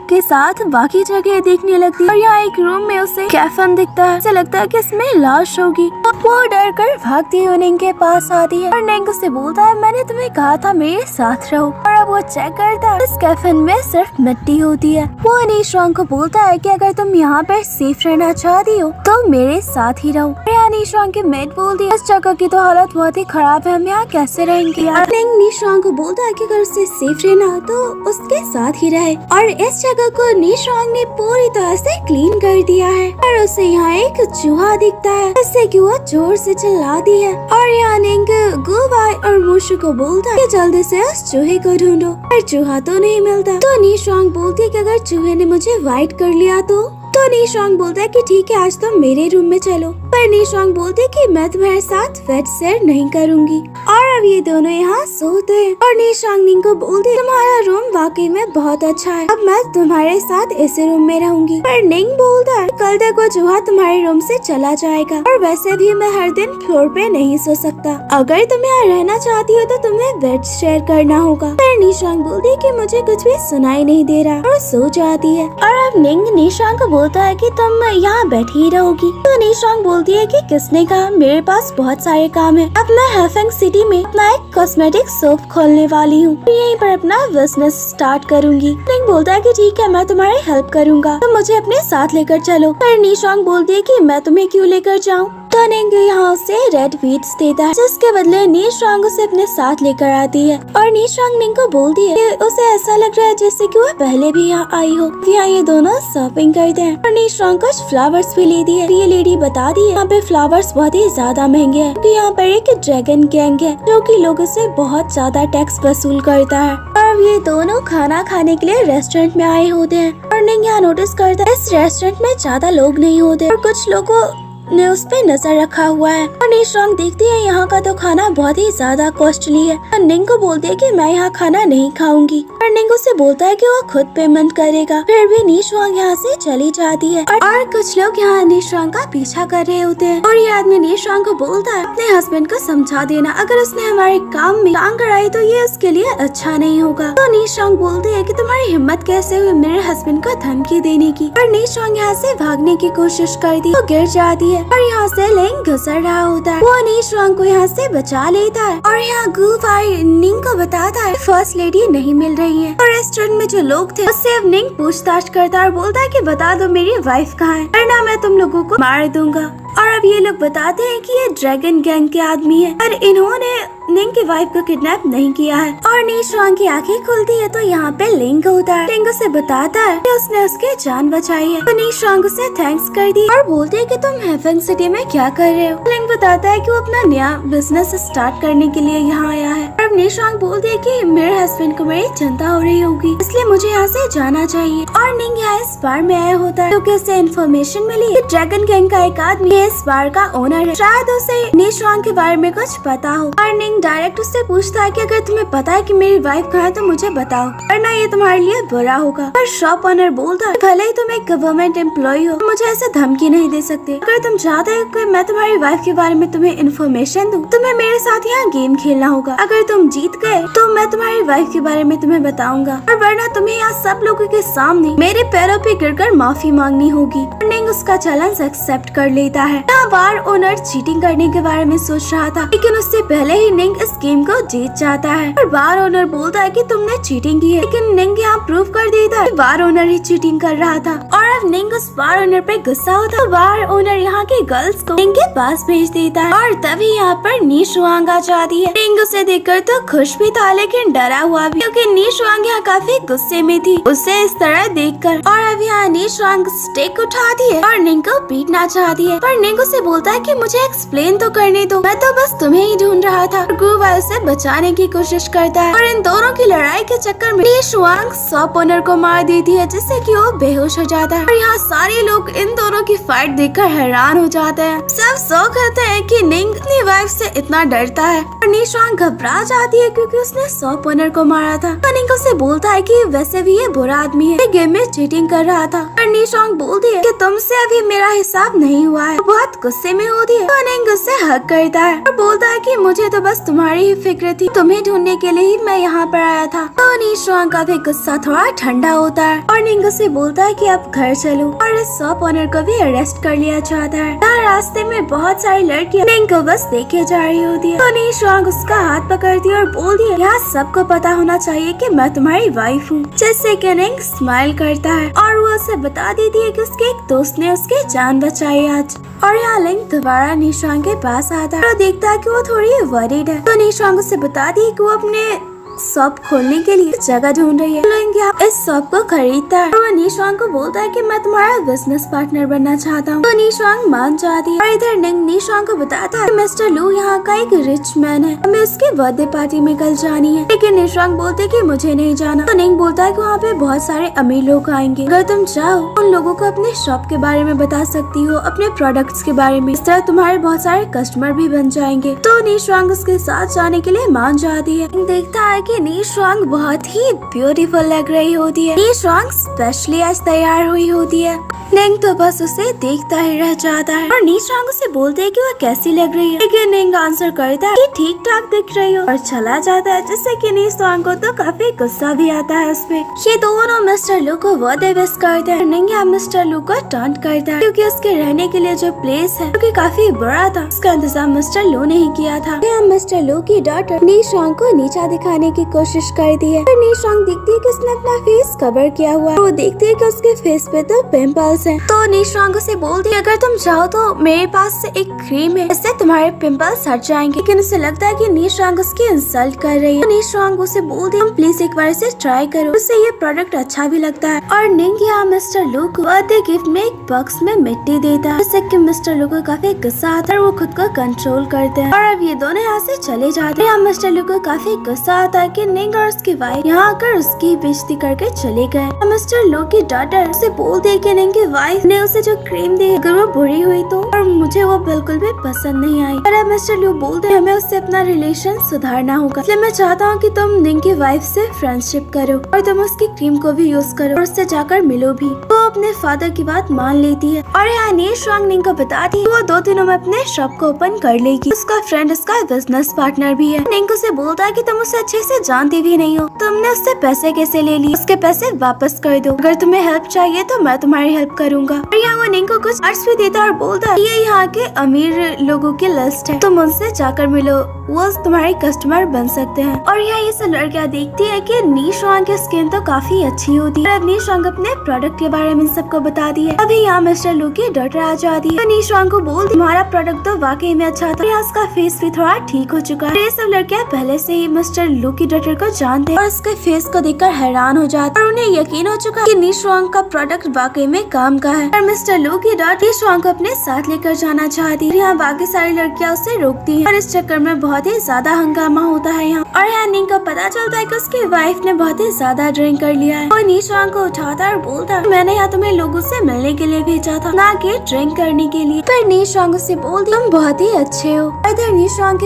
S1: के साथ बाकी जगह देखने लगती है और यहाँ एक रूम में उसे कैफन दिखता है। उसे लगता है कि इसमें लाश होगी। वो डर कर भागती हुई निंग के पास आती है और निंग उसे बोलता है मैंने तुम्हें कहा था मेरे साथ रहो। और अब वो चेक करता है इस कैफन में सिर्फ मिट्टी होती है। वो नीशवांग को बोलता है कि अगर तुम यहाँ पर सेफ रहना चाहती हो तो मेरे साथ ही रहो। नीशवांग की मेट बोलती है इस जगह की तो हालत बहुत ही खराब है, हम यहाँ कैसे रहेंगे। निंग नीशवांग को बोलता है कि अगर उसे सेफ रहना हो तो उसके साथ ही रहे। और इस जगह को नीशवांग ने पूरी तरह से क्लीन कर दिया है और उसे यहाँ एक चूहा दिखता है जिससे कि वो जोर से चिल्लाती है। और यहाँ निंग गुबाई और मूशु को बोलता है कि जल्दी से उस चूहे को ढूंढो, पर चूहा तो नहीं मिलता। तो नीशवांग बोलती है कि अगर चूहे ने मुझे वाइट कर लिया तो नीशवांग बोलता है कि ठीक है आज तुम मेरे रूम में चलो। पर नीशवांग बोलती है कि मैं तुम्हारे साथ वेट शेयर नहीं करूंगी। और अब ये दोनों यहाँ सोते हैं और नीशवांग निंग को बोलती है तुम्हारा रूम वाकई में बहुत अच्छा है, अब मैं तुम्हारे साथ इसी रूम में रहूंगी। पर निंग बोलता है कल तक वो चूहा तुम्हारे रूम से चला जाएगा और वैसे भी मैं हर दिन फ्लोर पे नहीं सो सकता, अगर तुम यहाँ रहना चाहती हो तो तुम्हें बेड शेयर करना होगा। पर नीशवांग बोलती है कि मुझे कुछ भी सुनाई नहीं दे रहा और सो जाती है। और अब निंग नीशवांग को बोलता है कि तुम यहाँ बैठी ही रहोगी। तो नीशवांग बोलती है कि किसने कहा, मेरे पास बहुत सारे काम है, अब मैं हैफेंग सिटी में अपना एक कॉस्मेटिक शॉप खोलने वाली हूँ, यहीं पर अपना बिजनेस स्टार्ट करूंगी। निंग बोलता है कि ठीक है मैं तुम्हारी हेल्प करूंगा, तो मुझे अपने साथ लेकर चलो। पर नीशवांग बोलती है कि मैं तुम्हें क्यों लेकर जाऊँ। तो निंग यहाँ उसे रेड बीट्स देता है जिसके बदले नीशवांग उसे अपने साथ लेकर आती है। और नीशवांग निंग को बोलती है कि उसे ऐसा लग रहा है जैसे कि वो पहले भी यहाँ आई हो। यहाँ ये दोनों शॉपिंग करते हैं और नीशवांग कुछ फ्लावर्स भी लेती है। ये लेडी बताती है यहाँ पे फ्लावर्स बहुत ही ज्यादा महंगे हैं क्योंकि यहाँ पर एक ड्रैगन गैंग है जो कि लोगों से बहुत ज्यादा टैक्स वसूल करता है। और ये दोनों खाना खाने के लिए रेस्टोरेंट में आए होते हैं और निंग यहाँ नोटिस करता है इस रेस्टोरेंट में ज्यादा लोग नहीं होते और कुछ लोगों ने उस पे नजर रखा हुआ है। और नीशवांग देखती है यहाँ का तो खाना बहुत ही ज्यादा कॉस्टली है और निंग को बोलती है कि मैं यहाँ खाना नहीं खाऊंगी। और निंग उसे बोलता है कि वो खुद पेमेंट करेगा। फिर भी नीशवांग यहाँ से चली जाती है और कुछ लोग यहाँ नीशवांग का पीछा कर रहे होते हैं। और ये आदमी नीशवांग को बोलता है अपने हस्बैंड को समझा देना, अगर उसने हमारे काम में काम कराई तो ये उसके लिए अच्छा नहीं होगा। तो नीशवांग बोलती है कि तुम्हारी हिम्मत कैसे हुई मेरे हस्बैंड को धमकी देने की। और नीशवांग यहाँ से भागने की कोशिश करती है, वो गिर जाती है और यहाँ से लिंग गुजर रहा होता है। वो नीशवांग को यहाँ से बचा लेता है और यहाँ गुफाई निंग को बताता है फर्स्ट लेडी नहीं मिल रही है। और रेस्टोरेंट में जो लोग थे उससे अब निंग पूछताछ करता है और बोलता है कि बता दो मेरी वाइफ कहाँ है वरना मैं तुम लोगों को मार दूंगा। और अब ये लोग बताते हैं कि ये ड्रैगन गैंग के आदमी है और इन्होंने निंग की वाइफ को किडनैप नहीं किया है। और नीशवांग की आंखें खुलती है तो यहाँ पे लिंग होता है। लिंग उसे बताता है कि उसने उसकी जान बचाई है। तो नीशवांग उसे थैंक्स कर दी और बोलते है कि तुम हैफेंग सिटी में क्या कर रहे हो। लिंग बताता है कि वो अपना नया बिजनेस स्टार्ट करने के लिए यहाँ आया है। और नीशवांग बोलती है कि मेरे हस्बैंड को मेरी चिंता हो रही होगी इसलिए मुझे यहाँ से जाना चाहिए। और निंग यहाँ इस बार में आया होता है क्योंकि उसे इन्फॉर्मेशन मिली कि ड्रैगन गैंग का एक आदमी इस बार का ओनर है, शायद उसे नीशवांग के बारे में कुछ पता हो। और निंग डायरेक्ट उससे पूछता है कि अगर तुम्हें पता है कि मेरी वाइफ कहाँ है तो मुझे बताओ वरना ये तुम्हारे लिए बुरा होगा। पर शॉप ओनर बोलता है भले ही तुम एक गवर्नमेंट एम्प्लॉय हो मुझे ऐसे धमकी नहीं दे सकते, अगर तुम चाहते हो कि मैं तुम्हारी वाइफ के बारे में तुम्हें इन्फॉर्मेशन दूं तुम्हें मेरे साथ यहाँ गेम खेलना होगा। अगर तुम जीत गए तो मैं तुम्हारी वाइफ के बारे में तुम्हें बताऊंगा और वरना तुम्हें यहाँ सब लोगों के सामने मेरे पैरों पे गिरकर माफी मांगनी होगी। निंग उसका चैलेंज एक्सेप्ट कर लेता है। बार ओनर चीटिंग करने के बारे में सोच रहा था लेकिन उससे पहले ही निंग इस गेम को जीत जाता है। और बार ओनर बोलता है कि तुमने चीटिंग की है लेकिन निंग यहाँ प्रूव कर देता है बार ओनर ही चीटिंग कर रहा था। और अब निंग उस बार ओनर पे गुस्सा होता है। बार ओनर यहाँ के गर्ल्स को निंग के पास भेज देता है और तभी यहाँ पर नीशवांग आ जाती है। निंग उसे देखकर तो खुश भी था लेकिन डरा हुआ भी क्योंकि नीशवांग यहाँ काफी गुस्से में थी उसे इस तरह देखकर। और अब यहाँ नीशवांग स्टिक उठाती है और निंग को पीटना चाहती है पर निंग उसे बोलता है कि मुझे एक्सप्लेन तो करने दो, मैं तो बस तुम्हें ही ढूंढ रहा था। गुबा उसे बचाने की कोशिश करता है और इन दोनों की लड़ाई के चक्कर में नीशवांग शॉप ओनर को मार देती है जिससे कि वो बेहोश हो जाता है। और यहाँ सारे लोग इन दोनों की फाइट देखकर हैरान हो जाते हैं। सब शौक कहते हैं कि निंग अपनी वाइफ से इतना डरता है और नीशवांग घबरा जाती है क्योंकि उसने शॉप ओनर को मारा था। तो निंग उसे बोलता है कि वैसे भी ये बुरा आदमी है, गेम में चीटिंग कर रहा था। और नीशवांग बोलती है कि तुमसे अभी मेरा हिसाब नहीं हुआ है, बहुत गुस्से में होती है। तो निंग उससे हक करता है और बोलता है कि मुझे तो बस तुम्हारी ही फिक्र थी, तुम्हें ढूंढने के लिए ही मैं यहाँ पर आया था। तो नीशुआंग का भी गुस्सा थोड़ा ठंडा होता है और निंग उसे बोलता है कि अब घर चलो और इस शॉप ओनर को भी अरेस्ट कर लिया चाहता है। रास्ते में बहुत सारी लड़कियां निंग को बस देखे जा रही होती है। तो नीशुआंग उसका हाथ पकड़ती है और बोलती है यहाँ सबको पता होना चाहिए कि मैं तुम्हारी वाइफ हूँ। जिससे कि निंग स्माइल करता है और वो उसे बता देती है कि उसके एक दोस्त ने उसकी जान बचाई आज। और यहाँ लिंग दोबारा नीशुआंग के पास आता है और देखता है कि वो थोड़ी वरीड है। तो नीशुआंग उसे बताती है कि वो अपने शॉप खोलने के लिए जगह ढूंढ रही है। लिंग इस शॉप को खरीदता है और वो नीशुआंग को बोलता है कि मैं तुम्हारा बिजनेस पार्टनर बनना चाहता हूँ। तो नीशुआंग मान जाती है और इधर निंग नीशुआंग को बताता है कि मिस्टर लू यहाँ का एक रिच मैन है, हमें उसके बर्थडे पार्टी में कल जानी है। लेकिन नीशुआंग बोलते कि मुझे नहीं जाना। तो निंग बोलता है कि वहाँ पे बहुत सारे अमीर लोग आएंगे, अगर तुम चाहो उन लोगों को अपने शॉप के बारे में बता सकती हो, अपने प्रोडक्ट्स के बारे में, इस तरह तुम्हारे बहुत सारे कस्टमर भी बन जाएंगे। तो नीशुआंग उसके साथ जाने के लिए मान जाती है। देखता है कि नीशुआंग बहुत ही ब्यूटीफुल लग रही होती है। नीशुआंग स्पेशली आज तैयार हुई होती है। निंग तो बस उसे देखता ही रह जाता है और नीशुआंग उसे बोलते है कि वह कैसी लग रही है। लेकिन निंग आंसर करता है कि ठीक ठाक दिख रही हो और चला जाता है, जिससे कि नीशुआंग को तो काफी गुस्सा भी आता है उसपे। ये दोनों मिस्टर लू को बर्थडे विश करते हैं। निंग यहाँ मिस्टर लू को टॉन्ट करता है क्योंकि उसके रहने के लिए जो प्लेस है जो कि काफी बड़ा था, उसका इंतजाम मिस्टर लू ने ही किया था। यहाँ मिस्टर लू की डॉटर नीशुआंग को नीचा दिखाने की कोशिश करती है। नीशुआंग देखती है कि उसने अपना फेस कवर किया हुआ है। वो देखती है कि उसके फेस पे तो पिंपल्स हैं। तो नीशुआंग उसे बोलती है अगर तुम चाहो तो मेरे पास से एक क्रीम है, इससे तुम्हारे पिंपल्स हट जाएंगे। लेकिन उसे लगता है कि नीशुआंग उसकी इंसल्ट कर रही है। तो नीशुआंग उसे बोलती है प्लीज एक बार इसे ट्राई करो, उससे ये प्रोडक्ट अच्छा भी लगता है। और निंग यहाँ मिस्टर लू को बर्थडे गिफ्ट में एक बॉक्स में मिट्टी देता है, जिससे कि मिस्टर लू को काफी गुस्सा आता है और वो खुद को कंट्रोल करते हैं। और अब ये दोनों यहाँ से चले जाते हैं। यहाँ मिस्टर लू को काफी गुस्सा आता है कि निंग और उसकी वाइफ यहाँ आकर उसकी बेइज्जती करके चले गए। मिस्टर लू की डॉटर उसे बोलती है कि निंग की वाइफ ने उसे जो क्रीम दी अगर वो बुरी हुई तो, और मुझे वो बिल्कुल भी पसंद नहीं आई। और अब मिस्टर लू बोलते हैं हमें उससे अपना रिलेशन सुधारना होगा, इसलिए मैं चाहता हूँ कि तुम निंग की वाइफ से फ्रेंडशिप करो और तुम उसकी क्रीम को भी यूज करो और उससे जाकर मिलो भी। वो अपने फादर की बात मान लेती है और यहाँ नीशुआंग निंग को बताती है वो 2 दिनों में अपने शॉप को ओपन कर लेगी। उसका फ्रेंड उसका बिजनेस पार्टनर भी है। निंग उसे बोलता है कि तुम उसे अच्छे से जानती भी नहीं हो, तुमने उससे पैसे कैसे ले लिए, उसके पैसे वापस कर दो, अगर तुम्हें हेल्प चाहिए तो मैं तुम्हारी हेल्प करूंगा। और यहाँ वो निंग को कुछ अर्ज भी देता है और बोलता है ये यहाँ के अमीर लोगों की लिस्ट है, तुम उनसे जाकर मिलो, वो तुम्हारे कस्टमर बन सकते हैं। और यहाँ ये सब लड़कियाँ देखती है कि नीशुआंग की स्किन तो काफी अच्छी होती है। अब नीशुआंग अपने प्रोडक्ट के बारे में सबको बताती है। अभी यहाँ मिस्टर लू की डॉटर आ जाती है। तो नीशुआंग को बोलती तुम्हारा प्रोडक्ट तो वाकई में अच्छा था, यहाँ उसका फेस भी थोड़ा ठीक हो चुका है। ये सब लड़कियाँ पहले से ही मिस्टर लू की डॉटर को जानते हैं और उसके फेस को देखकर हैरान हो जाते हैं और उन्हें यकीन हो चुका है कि नीशुआंग का प्रोडक्ट वाकई में काम का है। और मिस्टर लू की डॉटर नीशुआंग को अपने साथ लेकर जाना चाहती है। यहाँ बाकी सारी लड़कियाँ उसे रोकती हैं और इस चक्कर में बहुत ही ज्यादा हंगामा होता है यहाँ। और यहाँ निंग को पता चलता है कि उसकी वाइफ ने बहुत ही ज्यादा ड्रिंक कर लिया है। और नीशुआंग को उठाता है और बोलता है मैंने यहाँ तुम्हें लोगों से मिलने के लिए भेजा था, ना कि ड्रिंक करने के लिए। पर नीशुआंग से बोलती तुम बहुत ही अच्छे हो। इधर नीशुआंग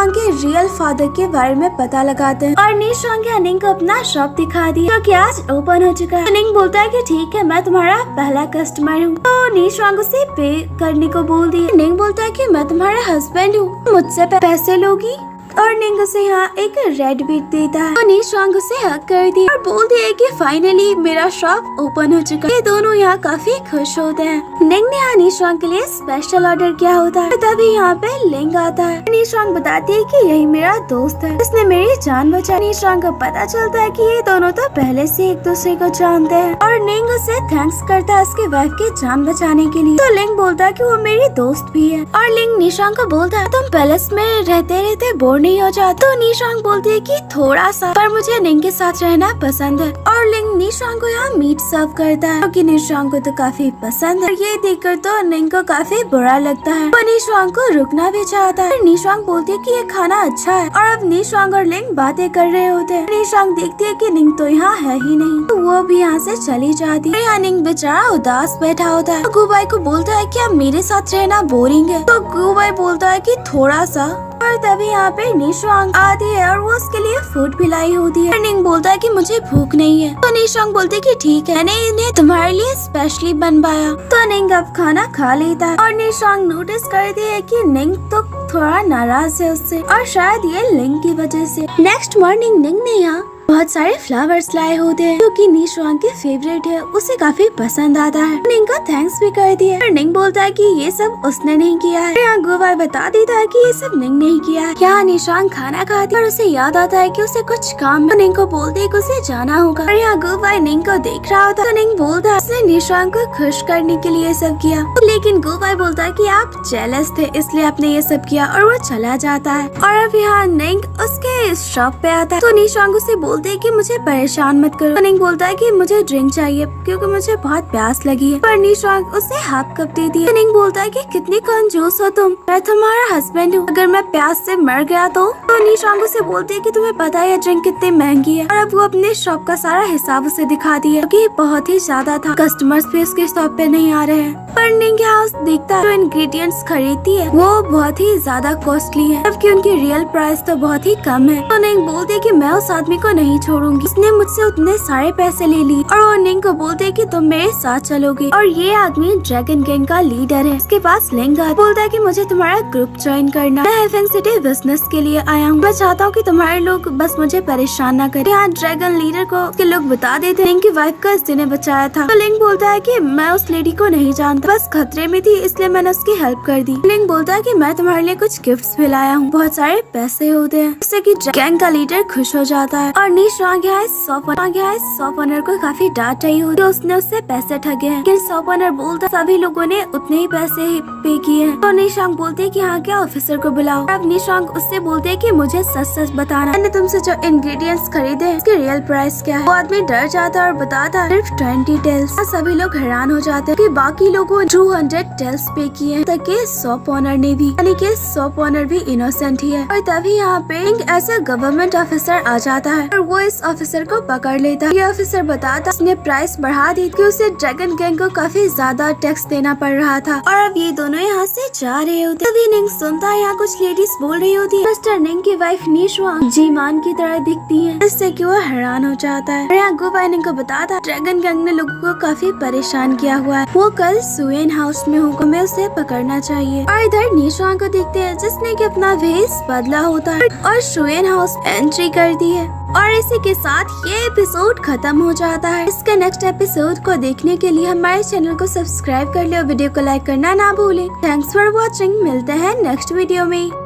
S1: के रियल फादर के बारे में पता लगाते हैं और नीशुआंग यहाँ निंग को अपना शॉप दिखा दी जो कि आज ओपन हो चुका है। निंग बोलता है कि ठीक है मैं तुम्हारा पहला कस्टमर हूँ। तो नीशुआंग उसे पे करने को बोल दी। निंग बोलता है कि मैं तुम्हारा हस्बैंड हूँ, मुझसे पैसे लोगी। और निंग उसे यहाँ एक रेड बीट देता है। तो नीशुआंग उसे हक करती है और बोलती है कि फाइनली मेरा शॉप ओपन हो चुका है। ये दोनों यहाँ काफी खुश होते हैं। निंग ने यहाँ नीशुआंग के लिए स्पेशल ऑर्डर किया होता है। तभी यहाँ पे लिंग आता है। नीशुआंग बताती है कि यही मेरा दोस्त है, इसने मेरी जान बचाई। नीशुआंग को पता चलता है कि ये दोनों तो पहले से एक दूसरे को जानते हैं और निंग उसे थैंक्स करता है उसके वाइफ की जान बचाने के लिए। तो लिंग बोलता है कि वो मेरी दोस्त भी है। और लिंग नीशुआंग को बोलता है तुम पैलेस में रहते रहते बोर नहीं हो जाता। तो नीशुआंग बोलती है कि थोड़ा सा, पर मुझे निंग के साथ रहना पसंद है। और लिंग नीशुआंग को यहाँ मीट सर्व करता है क्योंकि नीशुआंग को तो काफी पसंद है। ये देखकर तो निंग को काफी बुरा लगता है। वो नीशुआंग को रुकना भी चाहता है। नीशुआंग बोलती है कि ये खाना अच्छा है और अब नीशुआंग और लिंग बातें कर रहे होते हैं। नीशुआंग देखती है कि निंग तो यहाँ है ही नहीं, तो वो भी यहाँ से चली जाती है। यहाँ निंग बेचारा उदास बैठा होता है। गुबाई को बोलता है कि अब मेरे साथ रहना बोरिंग है। तो गुबाई बोलता है कि थोड़ा सा और तभी यहाँ पे निशुआंग आती है और वो उसके लिए फूड भी लाई होती है। निंग बोलता है कि मुझे भूख नहीं है, तो निशुआंग बोलते कि ठीक है, मैंने इन्हें तुम्हारे लिए स्पेशली बनवाया। तो निंग अब खाना खा लेता है और निशुआंग नोटिस करती है कि निंग तो थोड़ा नाराज है उससे और शायद ये लिंग की वजह से। नेक्स्ट मॉर्निंग निंग ने यहाँ बहुत सारे फ्लावर्स लाए होते हैं जो कि निशुआंग के फेवरेट है, उसे काफी पसंद आता है। निंग का थैंक्स भी कर दिया और निंग बोलता है कि ये सब उसने नहीं किया है। यहाँ गुवाई बता देता है कि ये सब निंग नहीं किया है। यहाँ निशुआंग खाना खाती है और उसे याद आता है कि उसे कुछ काम है। निंग को बोलते है कि उसे जाना होगा और यहाँ गुवाई निंग को देख रहा होता है। तो निंग बोलता है उसने निशुआंग को खुश करने के लिए सब किया, लेकिन गुवाई बोलता है कि आप जेलस थे इसलिए आपने ये सब किया और वो चला जाता है। और अब यहाँ निंग उसके शॉप पे आता है तो निशुआंग उसे बोलते है कि मुझे परेशान मत करो। निंग बोलता है कि मुझे ड्रिंक चाहिए क्योंकि मुझे बहुत प्यास लगी है, पर निशुआंग उसे हाफ कप दे दिया। निंग बोलता है कि कितनी कंजूस हो तुम, मैं तुम्हारा हस्बैंड हूँ, अगर मैं प्यास से मर गया तो निशुआंग उसे बोलती है कि तुम्हें पता है ड्रिंक कितनी महंगी है। और अब वो अपने शॉप का सारा हिसाब उसे दिखा दिया क्योंकि बहुत ही ज्यादा था, कस्टमर्स भी उसके शॉप पे नहीं आ रहे हैं। पर निंग यहाँ देखता है जो इंग्रेडिएंट्स खरीदती है वो बहुत ही ज्यादा कॉस्टली है, जबकि उनकी रियल प्राइस तो बहुत ही कम है। तो निंग बोलती है कि मैं उस आदमी को नहीं छोड़ूंगी, उसने मुझसे उतने सारे पैसे ले लिए। और वो निंग को बोलते है कि तुम मेरे साथ चलोगी। और ये आदमी ड्रैगन गैंग का लीडर है, उसके पास लिंग है। बोलता है कि मुझे तुम्हारा ग्रुप ज्वाइन करना, मैं हेवन सिटी बिजनेस के लिए आया हूँ, मैं चाहता हूँ कि तुम्हारे लोग बस मुझे परेशान न करें। यहाँ ड्रैगन लीडर को उसके लोग बता देते हैं कि वाइफ का इसने बचाया था। तो लिंग बोलता है कि मैं उस लेडी को नहीं जानता, बस खतरे में थी इसलिए मैंने उसकी हेल्प कर दी। लिंग बोलता है कि मैं तुम्हारे लिए कुछ गिफ्ट्स भी लाया हूँ, बहुत सारे पैसे होते हैं, जिससे कि गैंग का लीडर खुश हो जाता है। और निशुआंग शॉप ओनर को काफी डांट रही होती है, उसने उससे पैसे ठगे हैं, लेकिन शॉप ओनर बोलता सभी लोगों ने उतने ही पैसे पे किए हैं। तो निशुआंग बोलते है कि यहाँ के ऑफिसर को बुलाओ। अब निशुआंग उससे बोलते है कि मुझे सच सच बताना, मैंने तुमसे जो इंग्रेडिएंट्स खरीदे हैं उसकी रियल प्राइस क्या है। वो आदमी डर जाता है और बताता है सिर्फ 20 टेल्स। सभी लोग हैरान हो जाते हैं कि बाकी लोगों 200 टेल्स पे किए हैं, तक के शॉप ओनर ने भी, यानी कि शॉप ओनर भी इनोसेंट ही है। और तभी यहाँ पे एक ऐसा गवर्नमेंट ऑफिसर आ जाता है और वो इस ऑफिसर को पकड़ लेता है। ये ऑफिसर बताता उसने प्राइस बढ़ा दी कि उसे ड्रैगन गैंग को काफी ज्यादा टैक्स देना पड़ रहा था। और अब ये दोनों यहाँ से जा रहे होते, तभी निंग सुनता है यहाँ कुछ लेडीज बोल रही होती है मिस्टर निंग की वाइफ निशुआंग जीमान की तरह दिखती है, जिससे कि वो हैरान हो जाता है। और यहाँ गुवाई निंग को बताता ड्रैगन गैंग ने लोगों को काफी परेशान किया हुआ है, वो कल सुएन हाउस में होगा, हमें उसे पकड़ना चाहिए। और इधर निशुआंग को देखते हैं जिसने कि अपना भेष बदला होता है और सुएन हाउस एंट्री कर दी है। और इसी के साथ ये एपिसोड खत्म हो जाता है। इसके नेक्स्ट एपिसोड को देखने के लिए हमारे चैनल को सब्सक्राइब कर ले और वीडियो को लाइक करना ना भूलें। थैंक्स फॉर वॉचिंग, मिलते हैं नेक्स्ट वीडियो में।